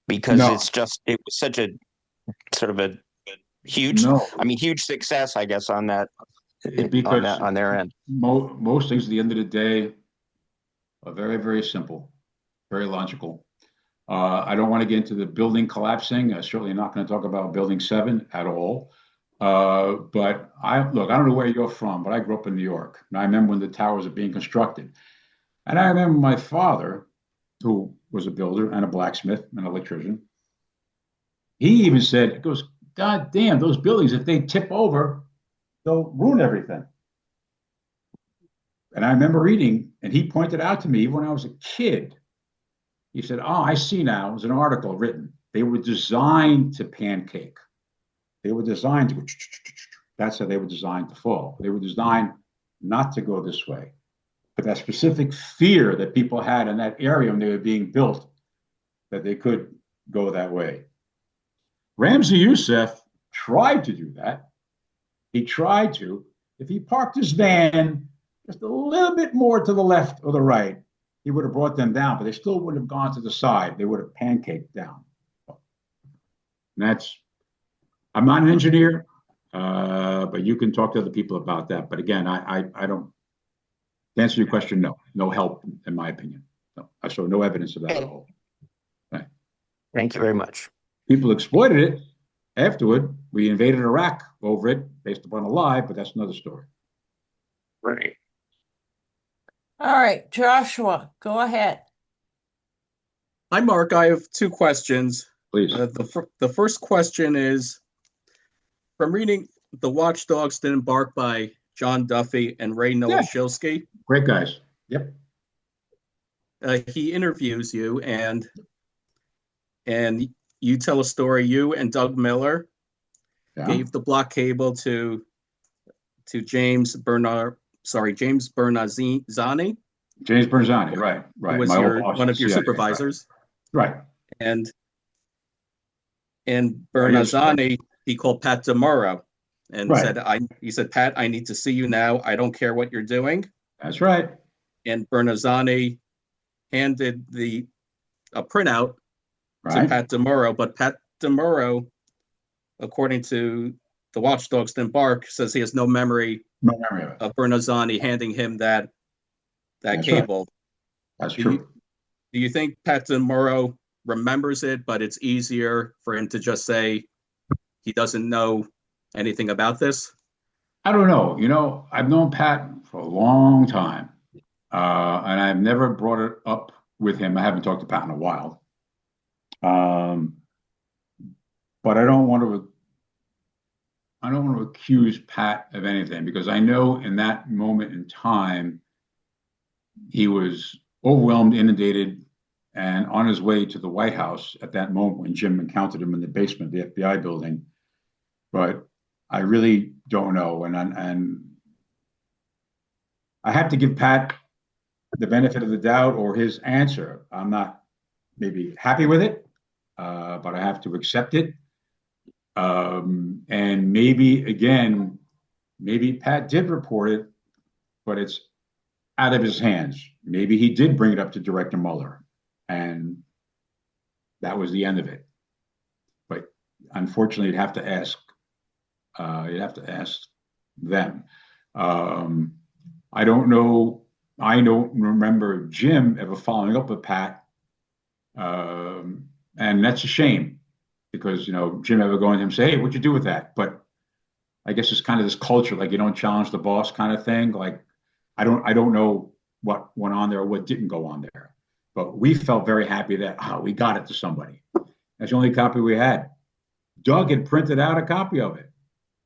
because No, it was such a sort of a huge, no, huge success, I guess, on that because on their end. most things at the end of the day are very, very simple, very logical. I don't want to get into the building collapsing. I'm certainly not going to talk about Building 7 at all. But I don't know where you're from, but I grew up in New York. And I remember when the towers are being constructed. And I remember my father, who was a builder and a blacksmith and an electrician, he even said, he goes, God damn, those buildings, if they tip over, they'll ruin everything. And I remember reading, and he pointed out to me, even when I was a kid, he said, oh, I see now. It was an article written. They were designed to pancake. They were designed to go, that's how they were designed to fall. They were designed not to go this way. But that specific fear that people had in that area when they were being built, that they could go that way. Ramzi Youssef tried to do that. He tried to. If he parked his van just a little bit more to the left or the right, he would have brought them down, but they still wouldn't have gone to the side. They would have pancaked down. And I'm not an engineer, but you can talk to other people about that. But again, I don't, to answer your question, no help, in my opinion. No, I saw no evidence of that at all. Right. Thank you very much. People exploited it afterward. We invaded Iraq over it based upon a lie, but that's another story. Right. All right, Joshua, go ahead. Hi, Mark. I have two questions. Please. The first question is, from reading The Watchdogs Didn't Bark by John Duffy and Ray Nowosielski. Great guys. Yep. He interviews you, and you tell a story. You and Doug Miller gave the block cable to James Bernazzani. James Bernazzani, right. Who was one of your supervisors. Right. And Bernazzani, he called Pat DeMoro and said, Pat, I need to see you now. I don't care what you're doing. That's right. And Bernazzani handed a printout to Pat DeMoro, but Pat DeMoro, according to The Watchdogs Didn't Bark, says he has no memory of Bernazzani handing him that cable. Right. That's true. Do you think Pat DeMoro remembers it, but it's easier for him to just say he doesn't know anything about this? I don't know. I've known Pat for a long time, and I've never brought it up with him. I haven't talked to Pat in a while. But I don't want to accuse Pat of anything, because I know in that moment in time, he was overwhelmed, inundated, and on his way to the White House at that moment when Jim encountered him in the basement of the FBI building. But I really don't know. And I have to give Pat the benefit of the doubt, or his answer. I'm not maybe happy with it, but I have to accept it. And maybe Pat did report it, but it's out of his hands. Maybe he did bring it up to Director Mueller. And that was the end of it. But unfortunately, you'd have to ask them. I don't know. I don't remember Jim ever following up with Pat, and that's a shame because Jim ever going to him and say, "Hey, what'd you do with that?" But I guess it's kind of this culture, like you don't challenge the boss kind of thing. Like I don't know what went on there or what didn't go on there, but we felt very happy that we got it to somebody. That's the only copy we had. Doug had printed out a copy of it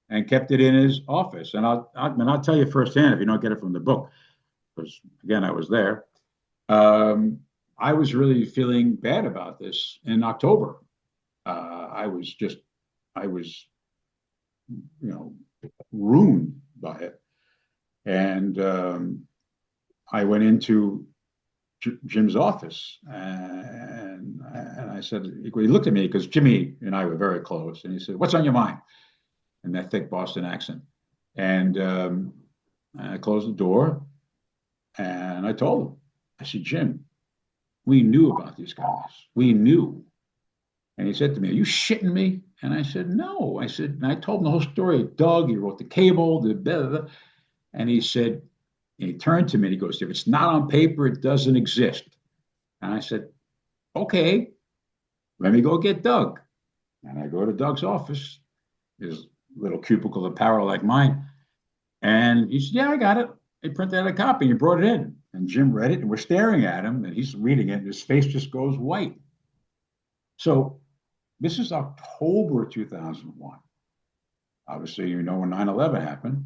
and kept it in his office. And I'll tell you firsthand if you don't get it from the book, because again, I was there. I was really feeling bad about this in October. I was ruined by it. And I went into Jim's office and I said, he looked at me because Jimmy and I were very close. And he said, "What's on your mind?" In that thick Boston accent. And I closed the door and I told him, I said, "Jim, we knew about these guys. We knew." And he said to me, "Are you shitting me?" And I said, "No." I said, and I told him the whole story. Doug, he wrote the cable, the blah, blah, blah. And he said, and he turned to me and he goes, "If it's not on paper, it doesn't exist." And I said, "Okay, let me go get Doug." And I go to Doug's office, his little cubicle of power like mine. And he said, "Yeah, I got it." He printed out a copy and he brought it in. And Jim read it and we're staring at him and he's reading it and his face just goes white. So this is October 2001. Obviously, when 9/11 happened.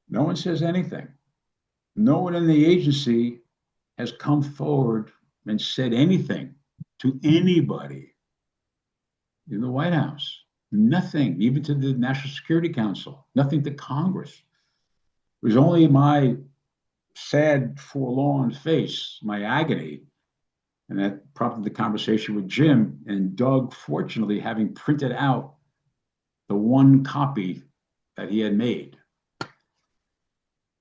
No one says anything. No one in the agency has come forward and said anything to anybody in the White House. Nothing, even to the National Security Council, nothing to Congress. It was only my sad, forlorn face, my agony, and that prompted the conversation with Jim and Doug, fortunately, having printed out the one copy that he had made.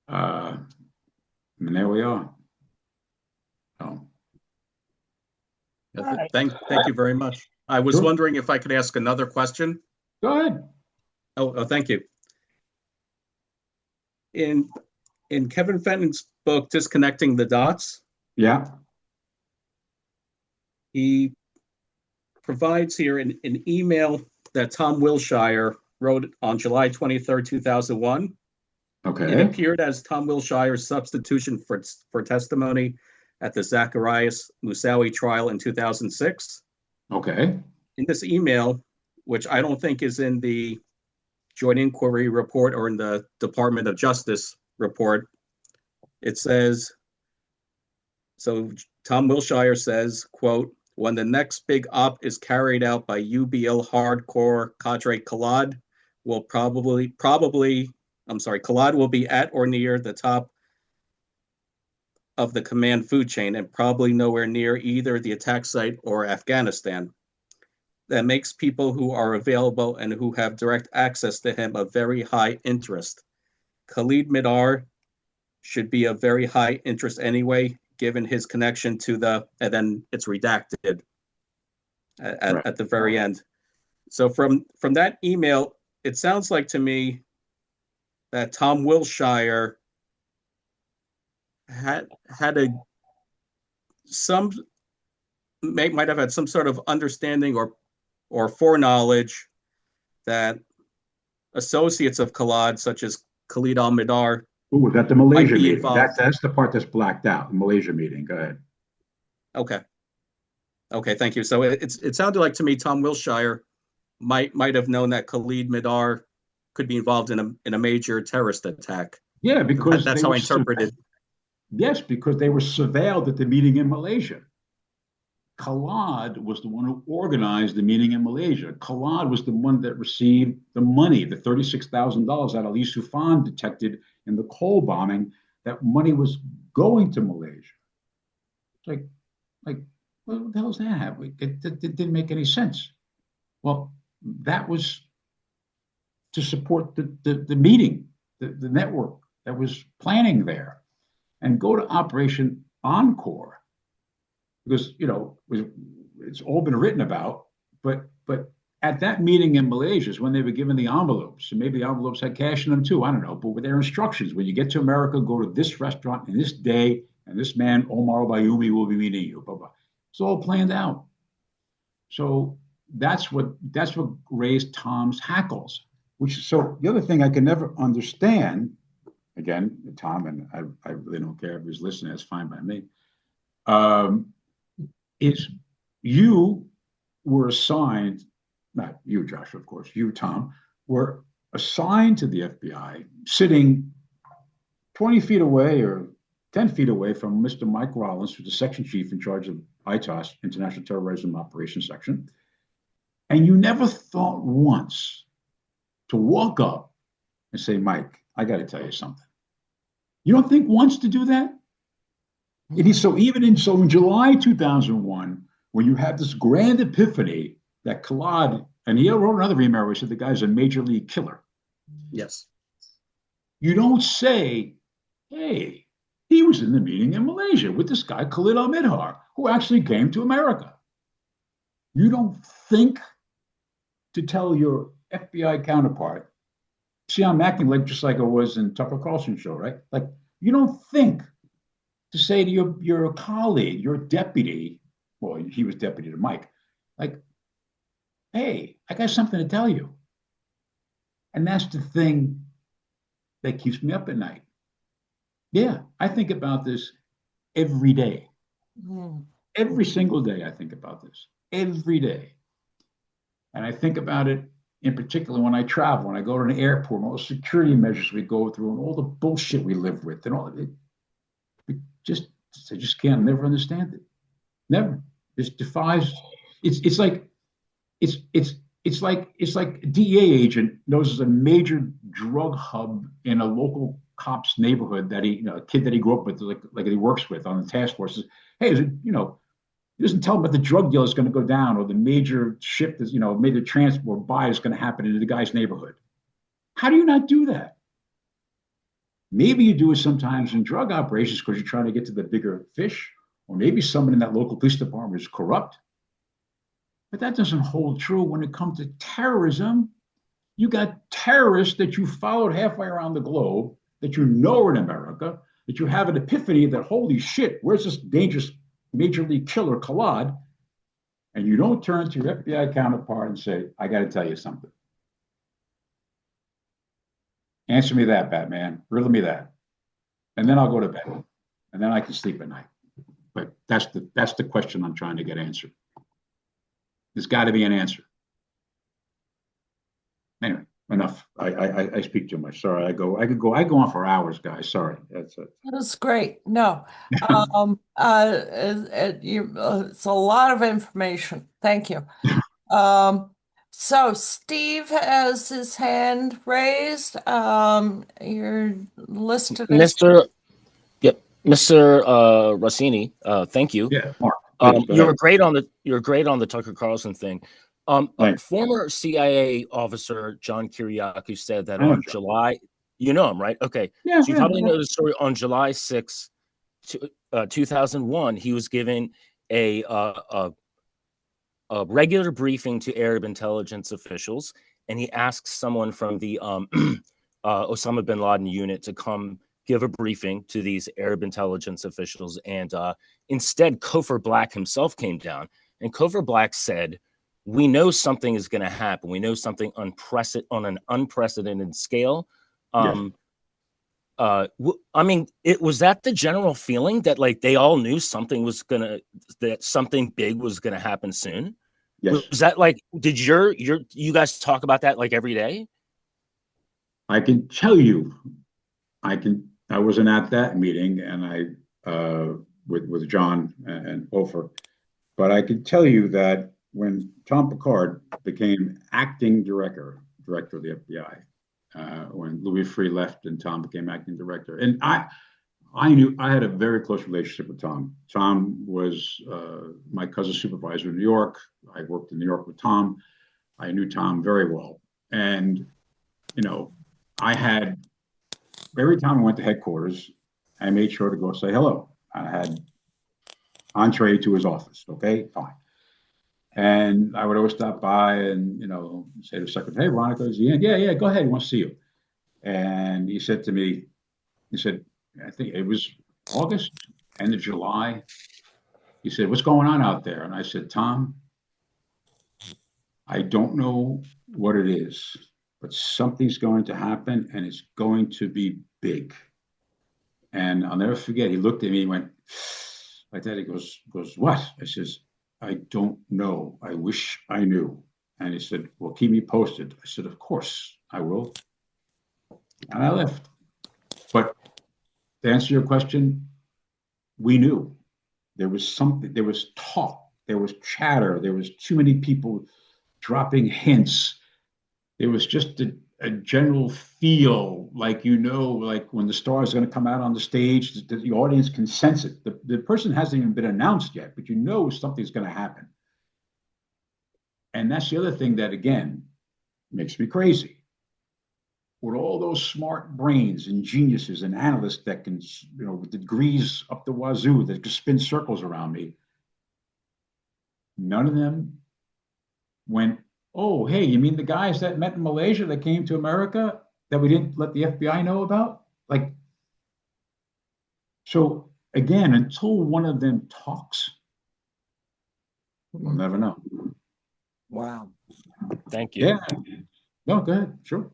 And there we are. So. Thank you very much. I was wondering if I could ask another question. Go ahead. Oh, thank you. In Kevin Fenton's book, Disconnecting the Dots, yeah, he provides here an email that Tom Wilshire wrote on July 23rd, 2001. Okay. It appeared as Tom Wilshire's substitution for testimony at the Zacharias Moussaoui trial in 2006. Okay. In this email, which I don't think is in the Joint Inquiry report or in the Department of Justice report, it says, so Tom Wilshire says, quote, "When the next big op is carried out by UBL hardcore cadre Collard Collard will be at or near the top of the command food chain and probably nowhere near either the attack site or Afghanistan. That makes people who are available and who have direct access to him of very high interest. Khalid Midar should be of very high interest anyway, given his connection to the," and then it's redacted at the very end. So from that email, it sounds like to me that Tom Wilshire might have had some sort of understanding or foreknowledge that associates of Khalid, such as Khalid al-Midar. Ooh, was that the Malaysia meeting? That's the part that's blacked out. The Malaysia meeting. Go ahead. Okay, thank you. So it sounded like to me Tom Wilshire might have known that Khalid Midar could be involved in a major terrorist attack. Yeah, because that's how I interpreted. Yes, because they were surveilled at the meeting in Malaysia. Khalid was the one who organized the meeting in Malaysia. Khalid was the one that received the money, the $36,000 that Ali Soufan detected in the coal bombing. That money was going to Malaysia. It's like, what the hell does that have? It didn't make any sense. Well, that was to support the meeting, the network that was planning there. And go to Operation Encore. because it's all been written about. But at that meeting in Malaysia is when they were given the envelopes, and maybe the envelopes had cash in them too. I don't know, but with their instructions, when you get to America, go to this restaurant and this day, and this man Omar Bayumi will be meeting you. Blah, blah. It's all planned out. So that's what raised Tom's hackles. So the other thing I can never understand, again, Tom, and I really don't care if he's listening, that's fine by me, is you were assigned, not you, Joshua, of course, you, Tom, were assigned to the FBI, sitting 20 feet away or 10 feet away from Mr. Mike Rollins, who's the section chief in charge of ITOS, International Terrorism Operations Section. And you never thought once to walk up and say, Mike, I got to tell you something. You don't think once to do that? So in July 2001, when you had this grand epiphany that Khalid, and he wrote another email where he said the guy's a major league killer. Yes. You don't say, hey, he was in the meeting in Malaysia with this guy, Khalid al-Midhar, who actually came to America. You don't think to tell your FBI counterpart, see, I'm acting just like I was in Tucker Carlson show, right? Like, you don't think to say to your colleague, your deputy, well, he was deputy to Mike, like, hey, I got something to tell you. And that's the thing that keeps me up at night. Yeah, I think about this every day. Every single day I think about this. Every day. And I think about it in particular when I travel, when I go to an airport, and all the security measures we go through, and all the bullshit we live with, and all of it. I just can't never understand it. Never. It defies. It's like a DEA agent knows there's a major drug hub in a local cop's neighborhood that a kid that he grew up with, like he works with on the task force. Says, hey, is it, he doesn't tell him that the drug deal is going to go down or the major ship is, major transport buy is going to happen into the guy's neighborhood. How do you not do that? Maybe you do it sometimes in drug operations because you're trying to get to the bigger fish, or maybe someone in that local police department is corrupt. But that doesn't hold true when it comes to terrorism. You got terrorists that you followed halfway around the globe, that you know are in America, that you have an epiphany that, holy shit, where's this dangerous major league killer Khalid? And you don't turn to your FBI counterpart and say, I got to tell you something. Answer me that, Batman. Riddle me that. And then I'll go to bed. And then I can sleep at night. But that's the question I'm trying to get answered. There's got to be an answer. Anyway, enough. I speak too much. Sorry, I go on for hours, guys. Sorry. That's great. No, it's a lot of information. Thank you. So Steve has his hand raised. You're listed as Mr. Rossini. Thank you. Yeah, Mark. You were great on the Tucker Carlson thing. Former CIA officer John Kiriakou said that on July, you know him, right? Okay. Yeah, so you probably know the story. On July 6th, 2001, he was given a regular briefing to Arab intelligence officials, and he asked someone from the Osama bin Laden unit to come give a briefing to these Arab intelligence officials. And instead, Cofer Black himself came down, and Cofer Black said, we know something is going to happen. We know something on an unprecedented scale. I mean, was that the general feeling that like they all knew that something big was going to happen soon? Yes. Was that like, did you guys talk about that like every day? I can tell you, I wasn't at that meeting and with John and Ofer, but I can tell you that when Tom Picard became acting director of the FBI, when Louis Freeh left and Tom became acting director, and I knew I had a very close relationship with Tom. Tom was my cousin supervisor in New York. I worked in New York with Tom. I knew Tom very well, and I had every time I went to headquarters, I made sure to go say hello. I had entree to his office. Okay, fine. And I would always stop by and, say to the secretary, hey, Veronica, is he in? Yeah, go ahead. He wants to see you. And he said to me, he said, I think it was August, end of July. He said, what's going on out there? And I said, Tom, I don't know what it is, but something's going to happen and it's going to be big. And I'll never forget, he looked at me and went, like that. He goes, what? I says, I don't know. I wish I knew. And he said, well, keep me posted. I said, of course I will. And I left. But to answer your question, we knew there was something, there was talk, there was chatter, there was too many people dropping hints. There was just a general feel like, like when the star is going to come out on the stage, the audience can sense it. The person hasn't even been announced yet, but something's going to happen. And that's the other thing that, again, makes me crazy. With all those smart brains and geniuses and analysts that can, with degrees up the wazoo, that can spin circles around me, none of them went, oh, hey, you mean the guys that met in Malaysia that came to America that we didn't let the FBI know about? So again, until one of them talks, we'll never know. Wow. Thank you. Yeah. No, go ahead. Sure.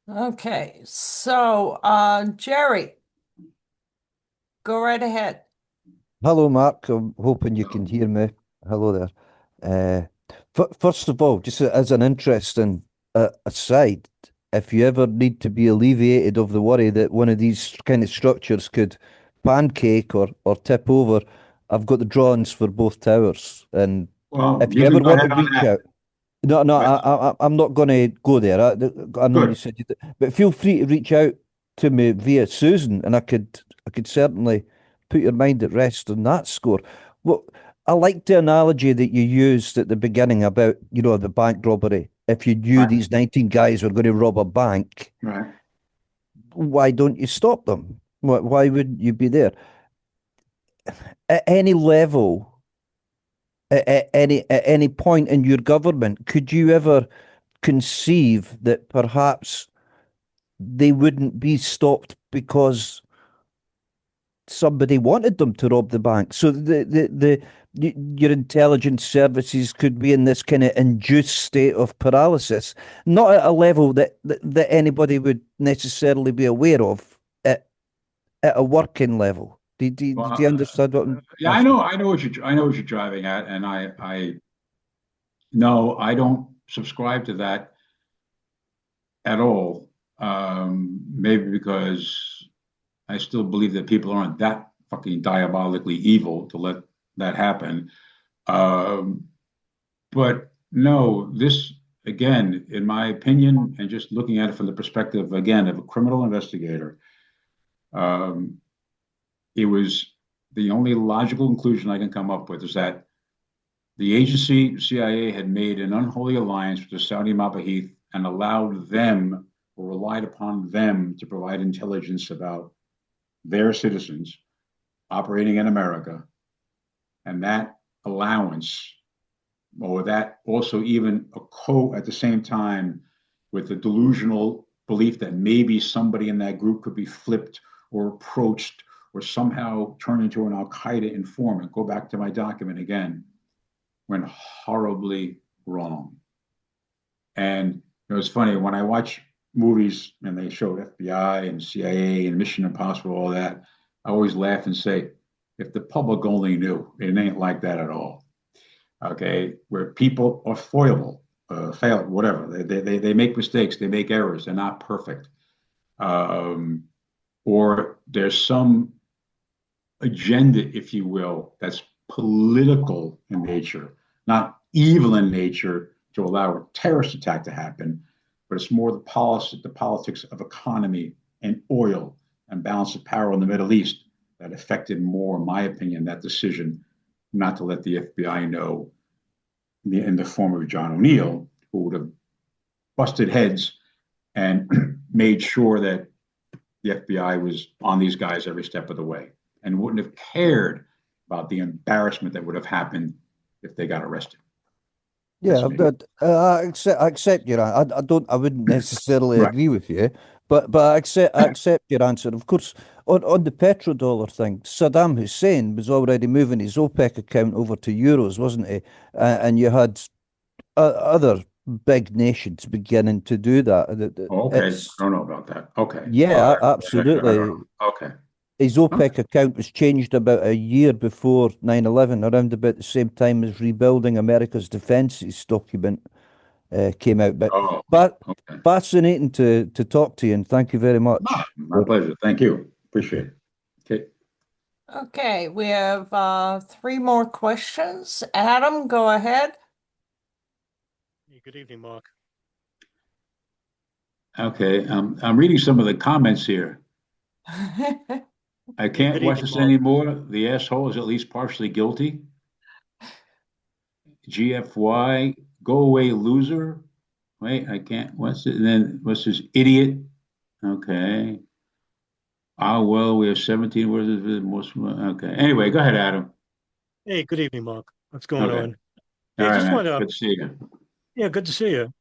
Okay, so Jerry, go right ahead. Hello, Mark. I'm hoping you can hear me. Hello there. First of all, just as an interesting aside, if you ever need to be alleviated of the worry that one of these kind of structures could pancake or tip over, I've got the drawings for both towers. And if you ever want to reach out, no, I'm not going to go there. I know you said you did, but feel free to reach out to me via Susan, and I could certainly put your mind at rest on that score. Well, I like the analogy that you used at the beginning about, the bank robbery. If you knew these 19 guys were going to rob a bank, why don't you stop them? Why wouldn't you be there? At any level, at any point in your government, could you ever conceive that perhaps they wouldn't be stopped because somebody wanted them to rob the bank? So your intelligence services could be in this kind of induced state of paralysis, not at a level that anybody would necessarily be aware of at a working level. Do you understand what I'm Yeah, I know what you're driving at, and no, I don't subscribe to that at all. Maybe because I still believe that people aren't that fucking diabolically evil to let that happen. But no, this, again, in my opinion, and just looking at it from the perspective, again, of a criminal investigator, it was the only logical conclusion I can come up with is that the agency, CIA, had made an unholy alliance with the Saudi Mabahith and allowed them, or relied upon them, to provide intelligence about their citizens operating in America. And that allowance, or that also even at the same time with the delusional belief that maybe somebody in that group could be flipped or approached or somehow turned into an Al-Qaeda informant, go back to my document again, went horribly wrong. And it was funny, when I watch movies and they show FBI and CIA and Mission Impossible, all that, I always laugh and say, if the public only knew, it ain't like that at all. Okay, where people are foible, fail, whatever. They make mistakes, they make errors, they're not perfect. Or there's some agenda, if you will, that's political in nature, not evil in nature to allow a terrorist attack to happen, but it's more the politics of economy and oil and balance of power in the Middle East that affected more, in my opinion, that decision not to let the FBI know in the form of John O'Neill, who would have busted heads and made sure that the FBI was on these guys every step of the way and wouldn't have cared about the embarrassment that would have happened if they got arrested. Yeah, I accept your answer. I wouldn't necessarily Right. agree with you, but I accept your answer. Of course, on the petrodollar thing, Saddam Hussein was already moving his OPEC account over to euros, wasn't he? And you had other big nations beginning to do that. Okay, It's I don't know about that. Okay. yeah, All right. absolutely. Okay. His OPEC account was changed about a year before 9/11, around about the same time as Rebuilding America's Defenses document came out. Oh, But okay. fascinating to talk to you, and thank you very much. Ah, my pleasure. Thank you. Appreciate it. Okay. Okay, we have 3 more questions. Adam, go ahead. Good evening, Mark. Okay. I'm reading some of the comments here. I can't good watch evening, this Mark. anymore. The asshole is at least partially guilty. GFY, go away, loser. Wait, I can't. What's it? And then what's this? Idiot. Okay. Ah, well, we have 17 words of the most. Okay. Anyway, go ahead, Adam. Hey, good evening, Mark. What's going Okay. on? All Hey, right, just man. want to, Good to see you. yeah, good to see you.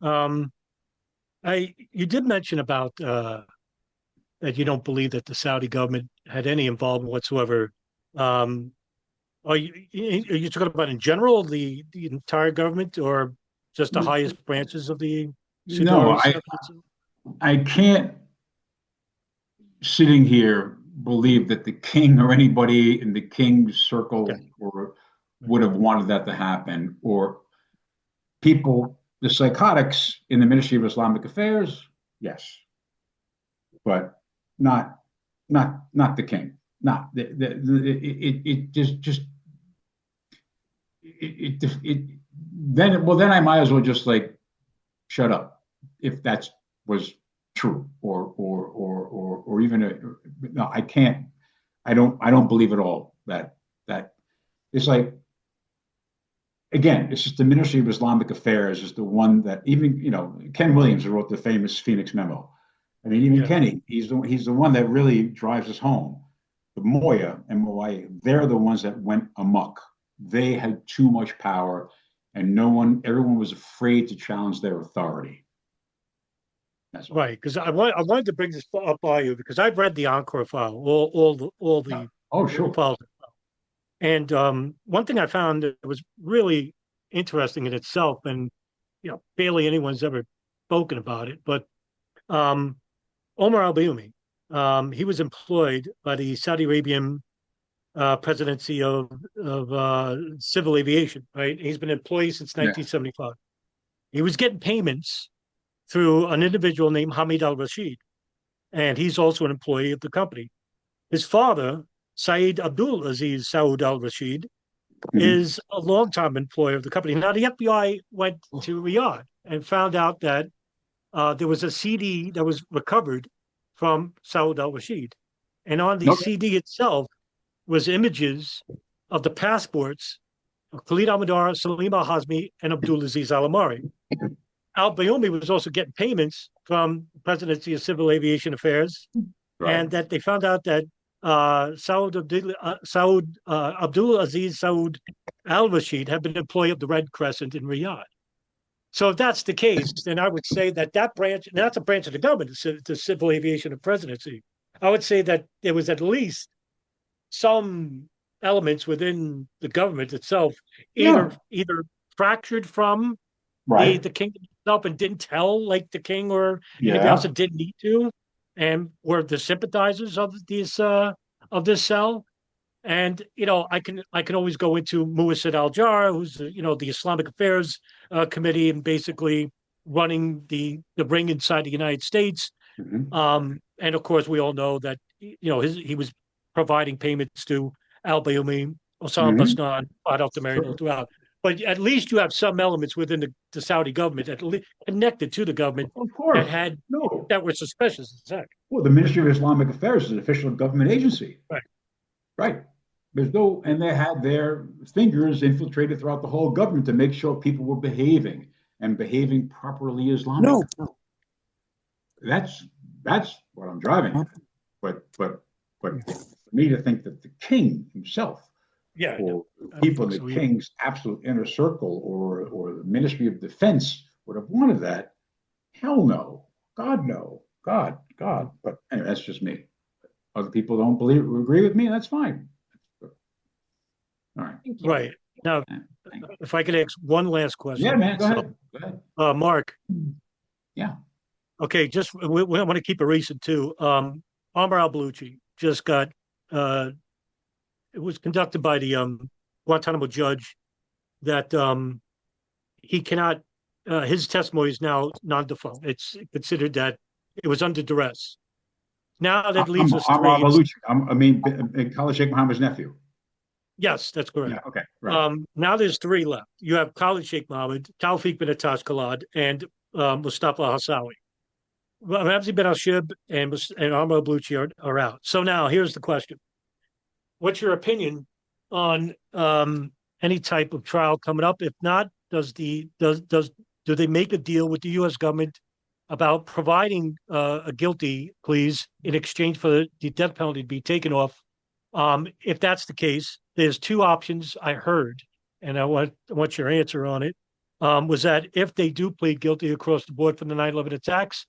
You did mention about that you don't believe that the Saudi government had any involvement whatsoever. Um, are you talking about in general the entire government, or just the highest branches of the No, Sudaris? I can't sitting here believe that the king or anybody in the king's circle Okay. or would have wanted that to happen, or people, the psychotics in the Ministry of Islamic Affairs, yes, but not the king. Not it just it then I might as well just like shut up if that was true or even no, I can't. I don't believe at all that it's like, again, it's just the Ministry of Islamic Affairs is the one that, even, Ken Williams, who wrote the famous Phoenix Memo. I mean, even Kenny, he's the one that really drives us home. The Moya, MOIA, they're the ones that went amok. They had too much power, and everyone was afraid to challenge their authority. That's all. Right, because I wanted to bring this up by you because I've read the Encore file, all the Sure. files. And one thing I found that was really interesting in itself, and barely anyone's ever spoken about it, but Omar al-Bayoumi, he was employed by the Saudi Arabian presidency of civil aviation. Right, he's been employed since 1975. He was getting payments through an individual named Hamid al-Rashid, and he's also an employee of the company. His father, Saeed Abdul Aziz Saud al-Rashid, is a longtime employee of the company. Now, the FBI went to Riyadh and found out that there was a CD that was recovered from Saud al-Rashid. And on the CD itself was images of the passports of Khalid al-Madar, Salim al-Hazmi, and Abdul Aziz al-Amari. Al-Bayoumi was also getting payments from the Presidency of Civil Aviation Affairs, and that they found out that Abdul Aziz Saud al-Rashid had been an employee of the Red Crescent in Riyadh. So if that's the case, then I would say that branch, and that's a branch of the government, the Civil Aviation Presidency. I would say that there was at least some elements within the government itself, either fractured from the kingdom itself and didn't tell, like the king or anybody else that didn't need to, and were the sympathizers of this cell. And I can always go into Muwassid al-Jar, who's the Islamic Affairs Committee, and basically running the ring inside the United States. And of course, we all know that he was providing payments to al-Bayoumi, Osama Basnan, Fahd al-Tamari, throughout. But at least you have some elements within the Saudi government, at least connected to the government, of course, that were suspicious. Well, the Ministry of Islamic Affairs is an official government agency. Right. There's no, and they had their fingers infiltrated throughout the whole government to make sure people were behaving properly Islamic. No. That's what I'm driving at. But for me to think that the king himself Yeah, or I don't people in think the so either. king's absolute inner circle or the Ministry of Defense would have wanted that. Hell no. God no. God. But anyway, that's just me. Other people don't agree with me, that's fine. All right. Right. Now, if I could ask one last question. Yeah, man, go So, ahead. Go ahead. Mark, Yeah. okay, just we want to keep it recent too. Omar al-Baluchi just got it was conducted by the Guantanamo judge that he cannot his testimony is now non-defunct. It's considered that it was under duress. Now that leaves us I'm three. Baluchi. Khalid Sheikh Mohammed's nephew. Yes, that's correct. Yeah, okay. Right. Now there's three left. You have Khalid Sheikh Mohammed, Tawfiq bin Attash Khalid, and Mustafa Hassawi. Ramzi bin Al-Shib and Amr Baluchi are out. So now here's the question. What's your opinion on any type of trial coming up? If not, do they make a deal with the U.S. government about providing a guilty pleas in exchange for the death penalty to be taken off? If that's the case, there's two options I heard, and I want your answer on it. Was that if they do plead guilty across the board for the 9/11 attacks,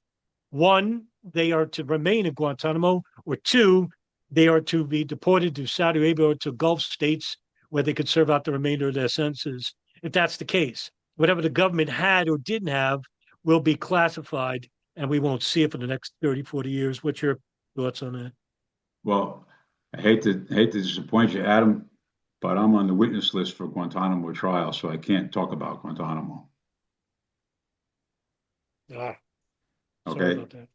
one, they are to remain in Guantanamo, or two, they are to be deported to Saudi Arabia or to Gulf states where they could serve out the remainder of their sentences. If that's the case, whatever the government had or didn't have will be classified, and we won't see it for the next 30, 40 years. What's your thoughts on that? Well, I hate to disappoint you, Adam, but I'm on the witness list for Guantanamo trial, so I can't talk about Guantanamo. Sorry Okay. about that.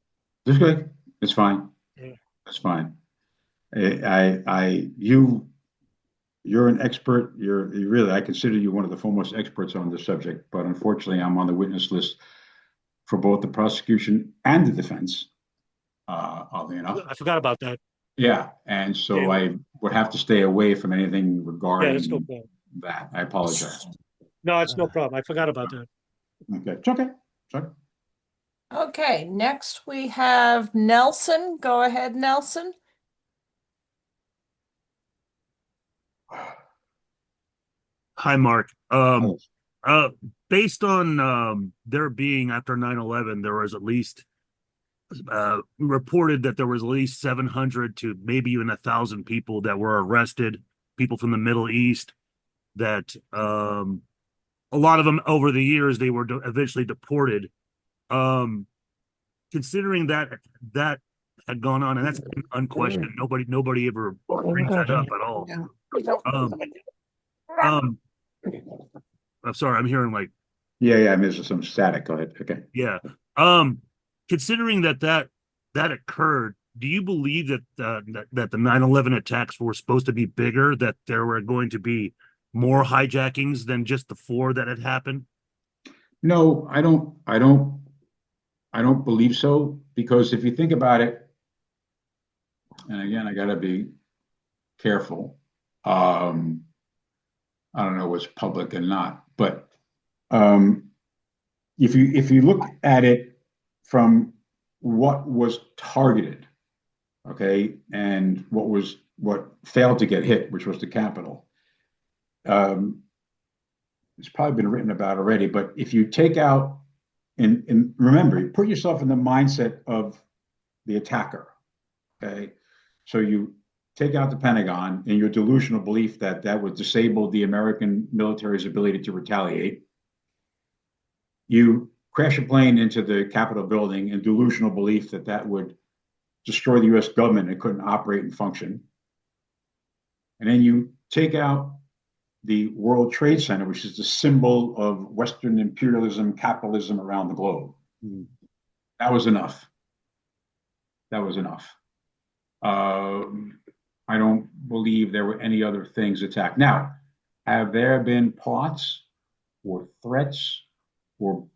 That's good. It's fine. Yeah. That's fine. You're an expert. You really, I consider you one of the foremost experts on this subject, but unfortunately, I'm on the witness list for both the prosecution and the defense. Oddly enough, I forgot about that. yeah, and so Yeah. I would have to stay away from anything regarding that's no problem. that. I apologize. No, it's no problem. I forgot about that. Okay, it's okay. Sorry. Okay, next we have Nelson. Go ahead, Nelson. Hi, Mark. Based on there being after 9/11, there was at least reported that there was at least 700 to maybe even 1,000 people that were arrested, people from the Middle East, that a lot of them over the years, they were eventually deported. Considering that had gone on, and that's unquestioned, nobody ever brings that up at all. I'm sorry, I'm hearing like, Yeah, there's some static. Go ahead. Okay. yeah. Considering that occurred, do you believe that the 9/11 attacks were supposed to be bigger, that there were going to be more hijackings than just the 4 that had happened? No, I don't believe so, because if you think about it, and again, I got to be careful. I don't know what's public and not, but if you look at it from what was targeted, okay, and what failed to get hit, which was the Capitol. It's probably been written about already, but if you take out and remember, you put yourself in the mindset of the attacker, okay? So you take out the Pentagon and your delusional belief that would disable the American military's ability to retaliate. You crash a plane into the Capitol building in delusional belief that would destroy the US government and couldn't operate and function. And then you take out the World Trade Center, which is the symbol of Western imperialism, capitalism around the globe. That was enough. That was enough. I don't believe there were any other things attacked. Now, have there been plots or threats or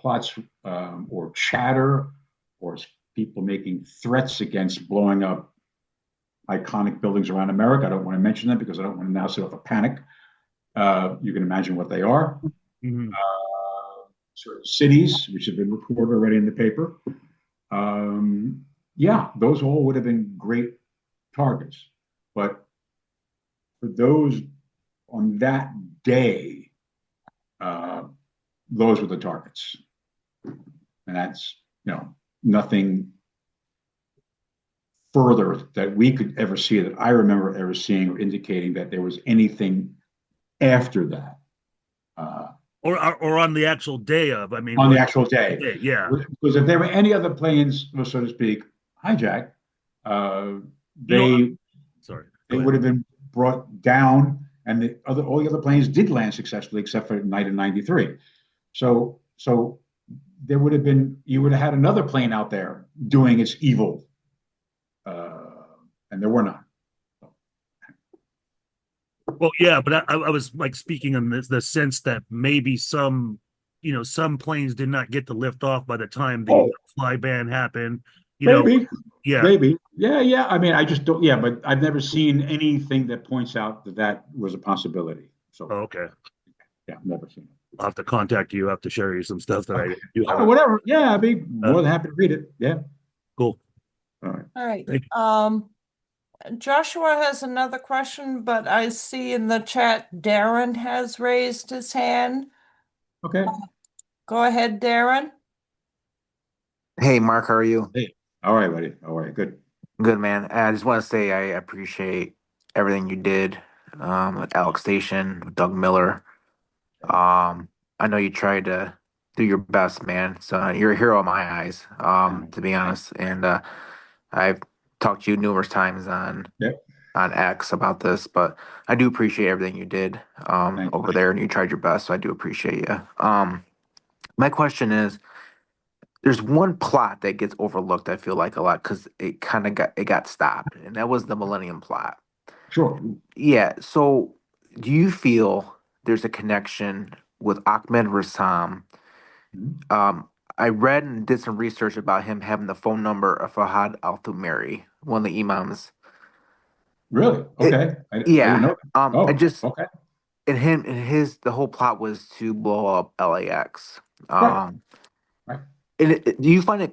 plots or chatter or people making threats against blowing up iconic buildings around America? I don't want to mention them because I don't want to now set off a panic. You can imagine what they are. Mm-hmm. Certain cities, which have been reported already in the paper. Yeah, those all would have been great targets. But for those on that day, those were the targets. And that's, nothing further that we could ever see that I remember ever seeing or indicating that there was anything after that. Or on the actual day of, I mean, On the actual day. Yeah. Because if there were any other planes, so to speak, hijacked, they would have been brought down, and all the other planes did land successfully, except for night of '93. So there would have been, you would have had another plane out there doing its evil, and there were none. Well, yeah, but I was like speaking in the sense that maybe some planes did not get to lift off by the time the fly ban happened. Maybe. Yeah. Maybe. Yeah. I mean, I just don't. Yeah, but I've never seen anything that points out that was a possibility. So. Okay. Yeah, never seen it. I'll have to contact you. I have to share you some stuff that I do have. Whatever. Yeah, I'd be more than happy to read it. Yeah. Cool. All right. All right. Joshua has another question, but I see in the chat Darren has raised his hand. Okay. Go ahead, Darren. Hey, Mark, how are you? Hey. All right, buddy. All right, good. Good, man. I just want to say I appreciate everything you did with Alex Station, with Doug Miller. I know you tried to do your best, man. So you're a hero in my eyes, to be honest. And I've talked to you numerous times on X about this, but I do appreciate everything you did over there, and you tried your best. So I do appreciate you. My question is, there's one plot that gets overlooked, I feel like, a lot because it kind of got stopped, and that was the Millennium Plot. Sure. Yeah. So, do you feel there's a connection with Ahmed Rassam? I read and did some research about him having the phone number of Fahad Al-Thumari, one of the imams. Really? Okay. I Yeah. didn't know that. I just okay. The whole plot was to blow up LAX. Right. Do you find it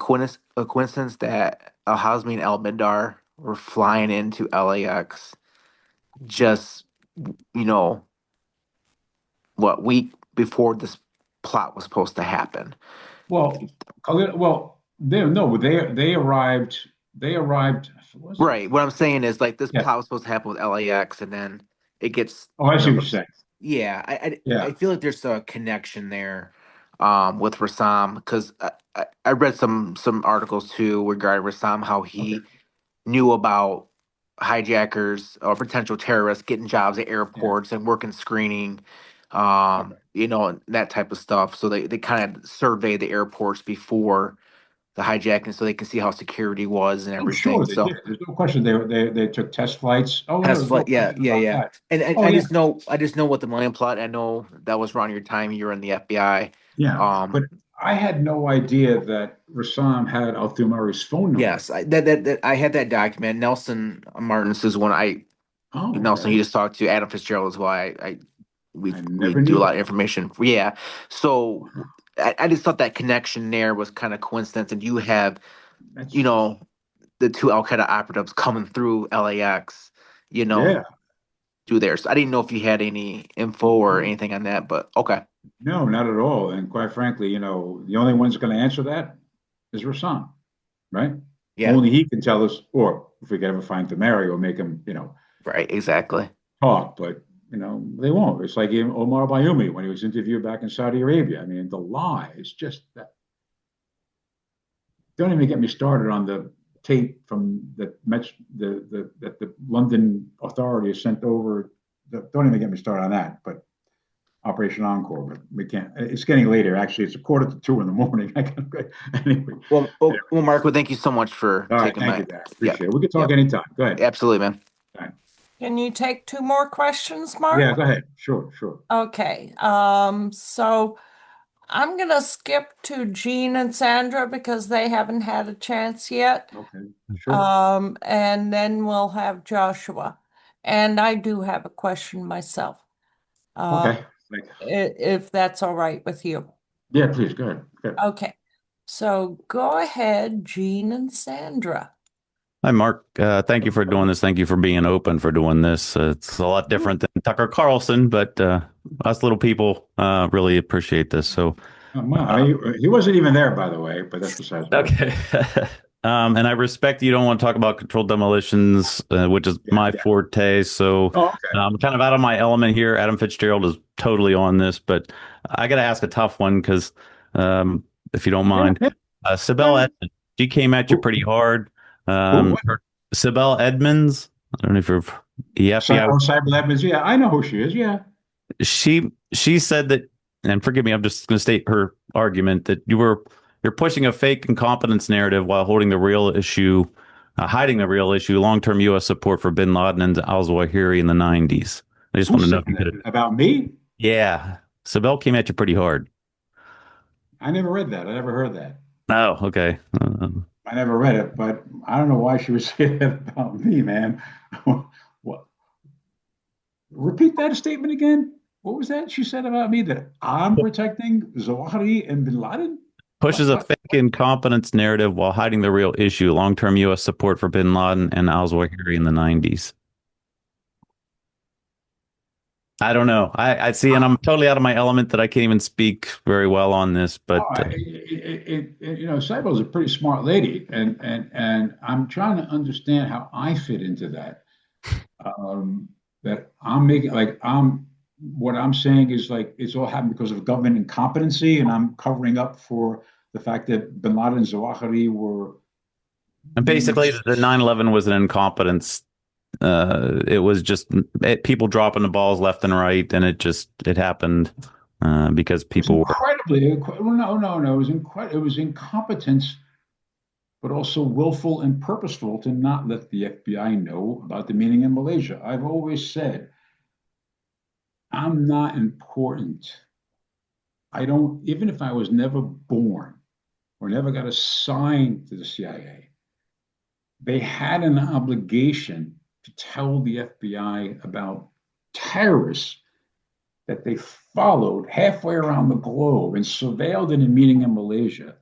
a coincidence that Al-Hazmi and Al-Midar were flying into LAX just, week before this plot was supposed to happen? Well, they arrived. They arrived. Right. What I'm saying is, like, this plot was supposed to happen with LAX, and then it gets. Oh, I see what you're saying. Yeah, I feel like there's a connection there with Rassam, because I read some articles too regarding Rassam, how he knew about hijackers or potential terrorists getting jobs at airports and working screening, and that type of stuff. So they kind of surveyed the airports before the hijacking, so they can see how security was and everything. Sure, they did. There's no question. They took test flights. Test flight, yeah. And I yeah. just know what the Millennium Plot. I know that was around your time. You were in the FBI. Yeah, but I had no idea that Rassam had Al-Thumari's phone number. Yes, I had that document. Nelson Martins is one Nelson, he just talked to Adam Fitzgerald as well. We do a lot of information. Yeah, so I just thought that connection there was kind of coincidence, and you have, the two Al Qaeda operatives coming through LAX, through there. So I didn't know if you had any info or anything on that, but okay. No, not at all. And quite frankly, the only one's going to answer that is Rassam, right? Yeah. Only he can tell us, or if we could ever find Thumari or make him, right, exactly, talk. But they won't. It's like Omar Bayoumi when he was interviewed back in Saudi Arabia. I mean, the lie is just that. Don't even get me started on the tape from that the London authorities sent over. Don't even get me started on that. But Operation Encore, but we can't. It's getting later. Actually, it's 1:45 in the morning. I can anyway. Well, Mark, thank you so much for taking my. Thank you, appreciate it. We can talk anytime. Go ahead. Absolutely, man. All right. Can you take two more questions, Mark? Yeah, go ahead. Sure. Okay. So I'm gonna skip to Jean and Sandra because they haven't had a chance yet. Okay. Sure. And then we'll have Joshua. And I do have a question myself. Okay. If that's all right with you. Yeah, please, go ahead. Okay. So go ahead, Jean and Sandra. Hi, Mark. Thank you for doing this. Thank you for being open for doing this. It's a lot different than Tucker Carlson, but us little people really appreciate this. So, he wasn't even there, by the way, but that's besides the point. okay. And I respect you don't want to talk about controlled demolitions, which is my forte. So I'm kind of out of my element here. Adam Fitzgerald is totally on this, but I got to ask a tough one because if you don't mind, Sibel Edmonds, she came at you pretty hard. Sibel Edmonds, I don't know if you're the FBI. Cyber Edmonds, yeah, I know who she is. Yeah, she said that, and forgive me, I'm just going to state her argument that you're pushing a fake incompetence narrative while holding the real issue, hiding the real issue, long-term U.S. support for Bin Laden and al-Zawahiri in the 90s. I just want to know if you could about me. Yeah, Sibel came at you pretty hard. I never read that. I never heard that. Oh, okay. I never read it, but I don't know why she would say that about me, man. What? Repeat that statement again. What was that she said about me? That I'm protecting Zawahiri and Bin Laden? Pushes a fake incompetence narrative while hiding the real issue, long-term U.S. support for Bin Laden and al-Zawahiri in the 90s. I don't know. I see, and I'm totally out of my element that I can't even speak very well on this. But Sibel's a pretty smart lady, and I'm trying to understand how I fit into that. That I'm making what I'm saying is like it's all happened because of government incompetency, and I'm covering up for the fact that Bin Laden and Zawahiri were. And basically, the 9/11 was an incompetence. It was just people dropping the balls left and right, and it happened because people no. It was incompetence, but also willful and purposeful to not let the FBI know about the meeting in Malaysia. I've always said, I'm not important. I don't, even if I was never born or never got assigned to the CIA, they had an obligation to tell the FBI about terrorists that they followed halfway around the globe and surveilled in a meeting in Malaysia,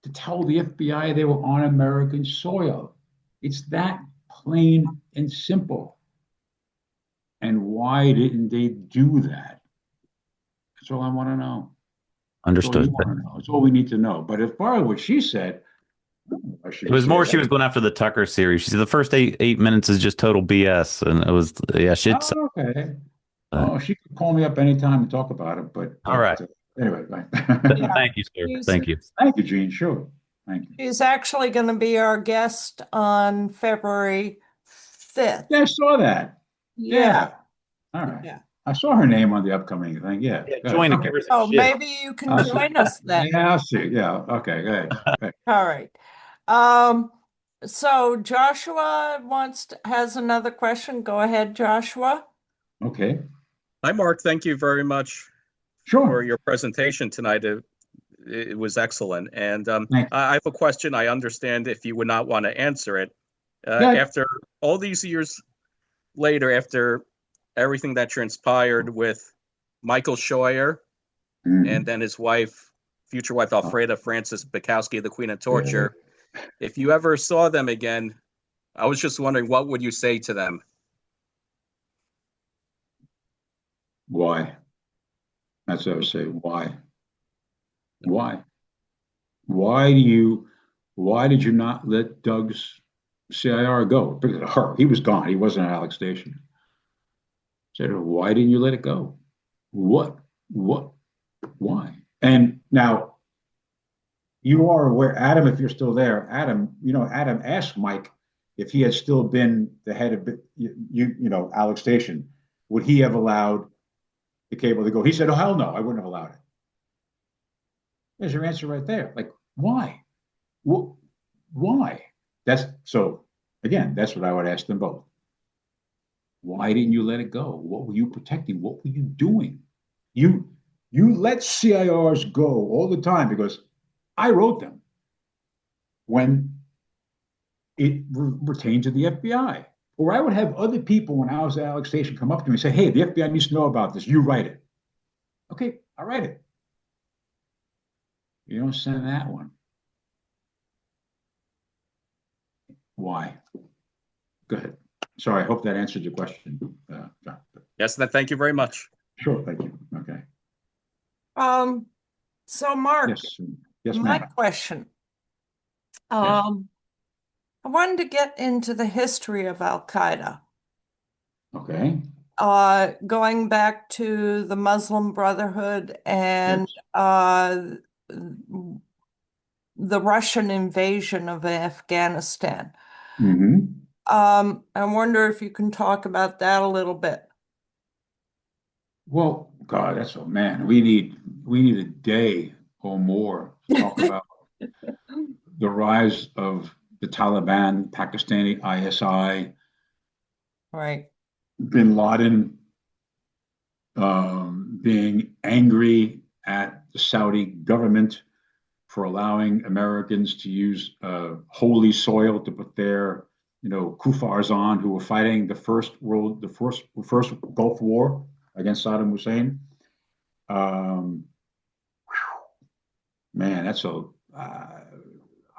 to tell the FBI they were on American soil. It's that plain and simple. And why didn't they do that? That's all I want to know. Understood. That's all we need to know. But as far as what she said, it was more she was going after the Tucker series. She said the first eight minutes is just total BS, and it was okay. She could call me up anytime and talk about it. But all right. Anyway, bye. Thank you, sir. Thank you. Thank you, Gene. Sure. Thank you. She's actually going to be our guest on February 5th. Yeah, I saw that. Yeah. All right. Yeah. I saw her name on the upcoming thing. Yeah. Join okay. Oh, maybe you can join us then. Yeah, I'll see. Yeah. Okay. Good. All right. So Joshua has another question. Go ahead, Joshua. Okay. Hi, Mark. Thank you very much for your presentation tonight. It was excellent. And I have a question. I understand if you would not want to answer it. After all these years later, after everything that transpired with Michael Scheuer and then his wife, future wife, Alfreda Frances Bukowski, the Queen of Torture, if you ever saw them again, I was just wondering, what would you say to them? Why? That's what I would say. Why? Why did you not let Doug's CIR go? Because of her. He was gone. He wasn't at Alex Station. Said, why didn't you let it go? What? Why? And now you are aware, Adam, if you're still there, Adam asked Mike if he had still been the head of Alex Station, would he have allowed the cable to go? He said, oh, hell no, I wouldn't have allowed it. There's your answer right there. Like, why? Why? Again, that's what I would ask them both. Why didn't you let it go? What were you protecting? What were you doing? You let CIRs go all the time because I wrote them when it retained to the FBI. Or I would have other people when I was at Alex Station come up to me and say, hey, the FBI needs to know about this. You write it. Okay, I'll write it. You don't send that one. Why? go ahead. Sorry, I hope that answered your question. John. Yes, thank you very much. Sure, thank you. Okay. So Mark, Yes, yes, my ma'am. question. Yes. I wanted to get into the history of Al-Qaeda. Okay. Going back to the Muslim Brotherhood and Yes. the Russian invasion of Afghanistan. Mm-hmm. I wonder if you can talk about that a little bit. Well, God, that's a man. We need a day or more to talk about the rise of the Taliban, Pakistani ISI, Right. bin Laden being angry at the Saudi government for allowing Americans to use holy soil to put their, kuffars on, who were fighting the first Gulf War against Saddam Hussein. Man,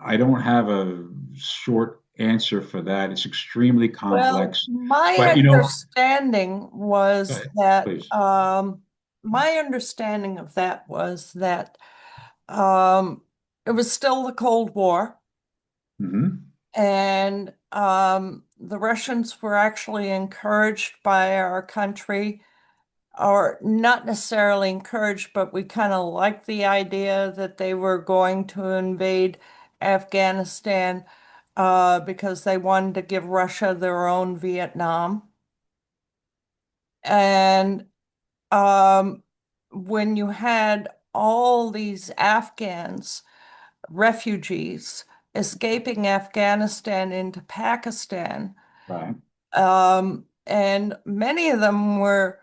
I don't have a short answer for that. It's extremely complex. Well, my But understanding was that please. my understanding of that was that it was still the Cold War, Mm-hmm. and the Russians were actually encouraged by our country, or not necessarily encouraged, but we kind of liked the idea that they were going to invade Afghanistan because they wanted to give Russia their own Vietnam. And when you had all these Afghans, refugees, escaping Afghanistan into Pakistan, Right. and many of them were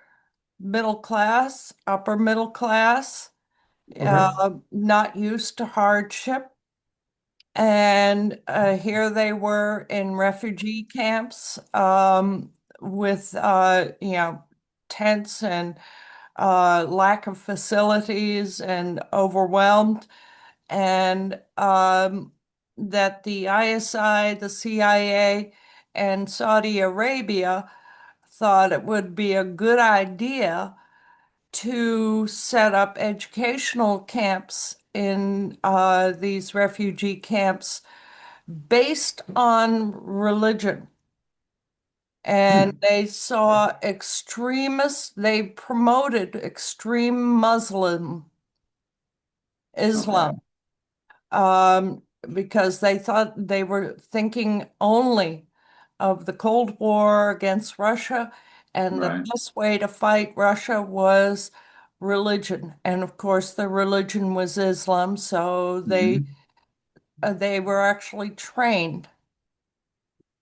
middle class, upper middle class, not used to hardship. And here they were in refugee camps with, tents and lack of facilities and overwhelmed. And that the ISI, the CIA, and Saudi Arabia thought it would be a good idea to set up educational camps in these refugee camps based on religion. And they saw they promoted extreme Islam, because they thought they were thinking only of the Cold War against Russia, and the Right. best way to fight Russia was religion. And of course, the religion was Islam, so they were actually trained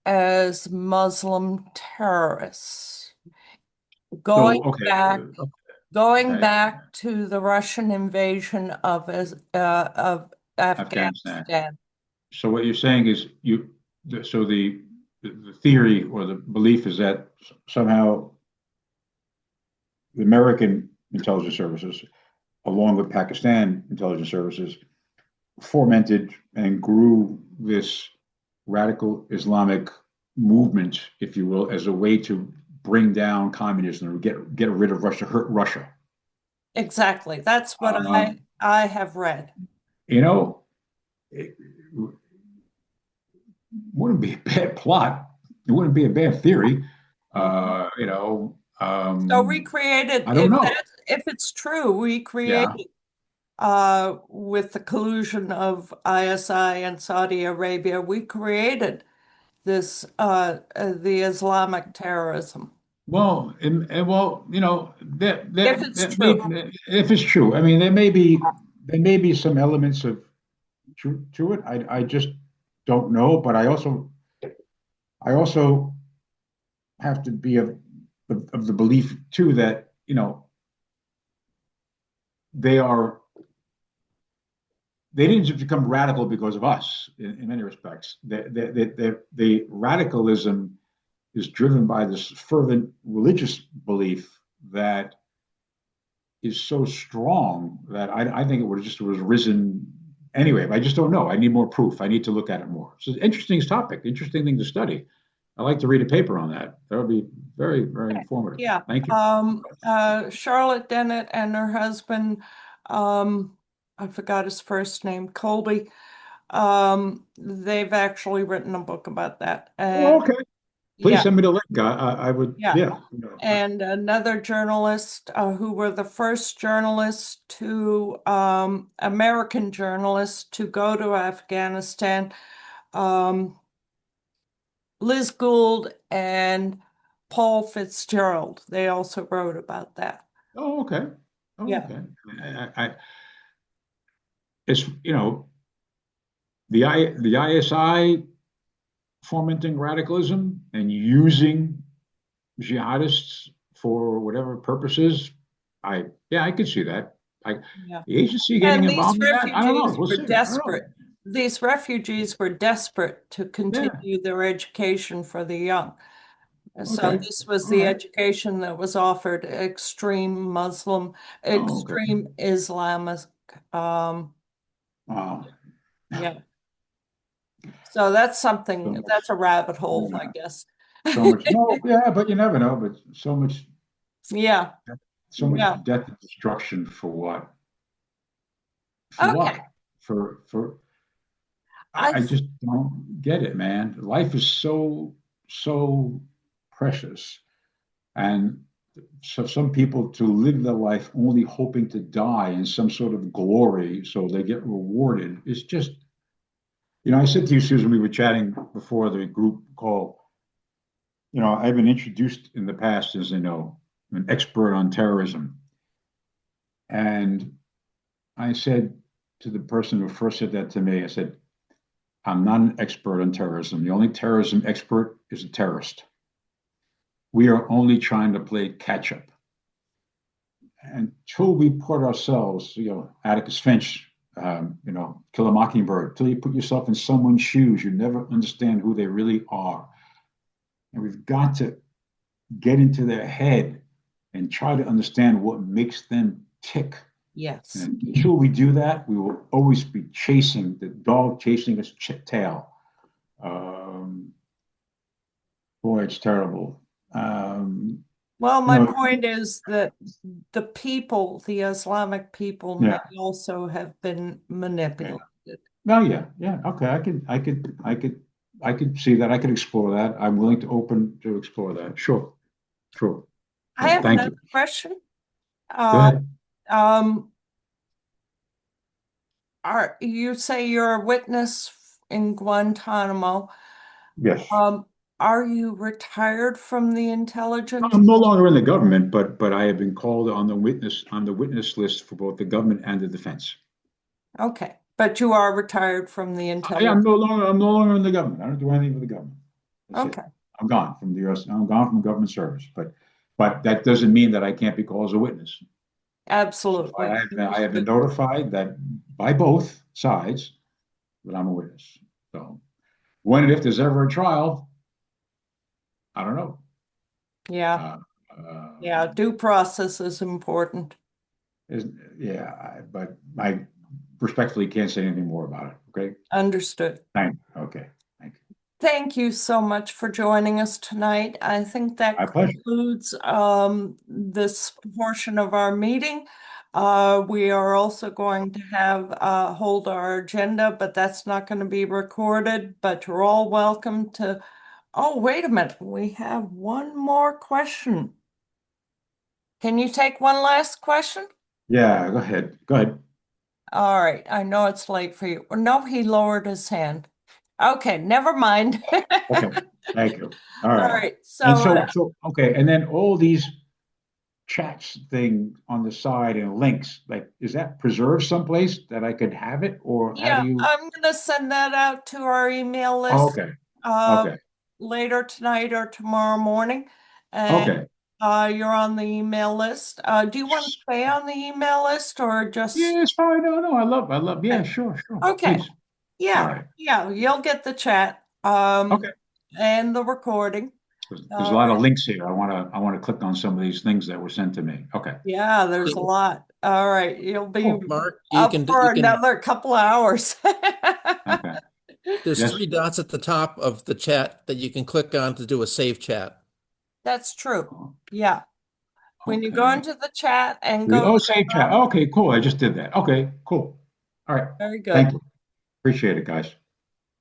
as Muslim terrorists. Going So, okay. back, going Okay. back to the Russian invasion of Afghanistan. Afghanistan. So what you're saying is the theory or the belief is that somehow the American intelligence services, along with Pakistan intelligence services, fomented and grew this radical Islamic movement, if you will, as a way to bring down communism or get rid of Russia, hurt Russia. Exactly. That's what I have read. It wouldn't be a bad plot. It wouldn't be a bad theory. So recreated, I don't know. if it's true, recreated with the collusion of ISI and Saudi Arabia, we created this the Islamic terrorism. Well, If it's true. if it's true, I mean, there may be some elements of truth to it. I just don't know, but I also have to be of the belief too that they didn't just become radical because of us in many respects. The radicalism is driven by this fervent religious belief that is so strong that I think it would have risen anyway. But I just don't know. I need more proof. I need to look at it more. So it's an interesting topic, interesting thing to study. I'd like to read a paper on that. That would be very, very informative. Yeah. Thank you. Charlotte Dennett and her husband, I forgot his first name, Colby. They've actually written a book about that. And Okay. Please send me the link. I would, yeah. And another journalist who were the first journalists to, American journalists to go to Afghanistan, Liz Gould and Paul Fitzgerald. They also wrote about that. Oh, okay. Oh, Yeah. okay. It's, the ISI fomenting radicalism and using jihadists for whatever purposes. I could see that. Yeah. The agency getting And these involved in that? I don't know. refugees We'll were see. I don't know. desperate. These refugees were desperate to continue their education for the young. So Okay. this was All the right. education that was offered, extreme Muslim, extreme Islamic. Wow. Yeah. So that's something, So much. that's a rabbit hole, I guess. So much. No, yeah, but you never know. But so much. Yeah. So much Yeah. death and destruction for what? For what? For I just don't get it, man. Life is so precious. And so some people to live their life only hoping to die in some sort of glory so they get rewarded is just, I said to you, Susan, we were chatting before the group call, I've been introduced in the past as, an expert on terrorism. And I said to the person who first said that to me, I said, I'm not an expert on terrorism. The only terrorism expert is a terrorist. We are only trying to play catch up. Until we put ourselves, Atticus Finch, Kill a Mockingbird, until you put yourself in someone's shoes, you never understand who they really are. And we've got to get into their head and try to understand what makes them tick. Yes. And until we do that, we will always be chasing the dog chasing its tail. Boy, it's terrible. Well, my point is that the people, the Islamic people, may also have been manipulated. Oh yeah, okay. I could see that. I could explore that. I'm willing to explore that. Sure. I have Thank another you. question. Go ahead. You say you're a witness in Guantanamo. Yes. Are you retired from the intelligence? I'm no longer in the government, but I have been called on the witness list for both the government and the defense. Okay, but you are retired from the intelligence. I'm no longer in the government. I don't do anything for the government. Okay. I'm gone from the U.S. I'm gone from government service, but that doesn't mean that I can't be called as a witness. Absolutely. So I have been notified that by both sides that I'm a witness. So when and if there's ever a trial, I don't know. Yeah. Due process is important. But I respectfully can't say anything more about it. Okay. Understood. Okay. Thank you so much for joining us tonight. I think that concludes this portion of our meeting. We are also going to have hold our agenda, but that's not going to be recorded. But you're all welcome to. Oh, wait a minute. We have one more question. Can you take one last question? Yeah, go ahead. All right. I know it's late for you. No, he lowered his hand. Okay, never mind. Okay, thank you. All right. So okay, and then all these chats thing on the side and links, like, is that preserved someplace that I could have it, or how do you? I'm gonna send that out to our email list. Okay. Okay. Later tonight or tomorrow morning. And you're on the email list. Do you want to stay on the email list or just? Yeah, it's fine. No, I love. Yeah, sure. Okay. Please. Yeah. You'll get the chat. And the recording. There's a lot of links here. I want to click on some of these things that were sent to me. Okay. Yeah, there's a lot. All right, you'll be Mark, up for another couple of hours. Okay. There's Yes. 3 dots at the top of the chat that you can click on to do a save chat. That's true. Yeah. When you go Okay. into the chat and go Oh, to save chat. Okay, cool. I just did that. Okay, cool. All right. very good. Thank you. Appreciate it, guys.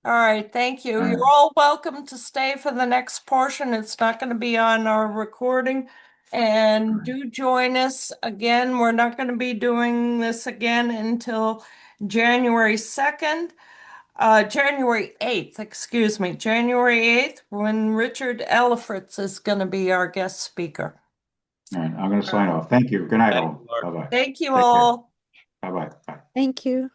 All right, thank you. All right. You're all welcome to stay for the next portion. It's not going to be on our recording. And do join us again. We're not going to be doing this again until January 2nd, January 8th, excuse me, January 8th, when Richard Elifritz is going to be our guest speaker. All right, I'm going to sign off. Thank you. Good night, all. Bye-bye. Thank you Take care. all. Bye-bye. Bye. Thank you.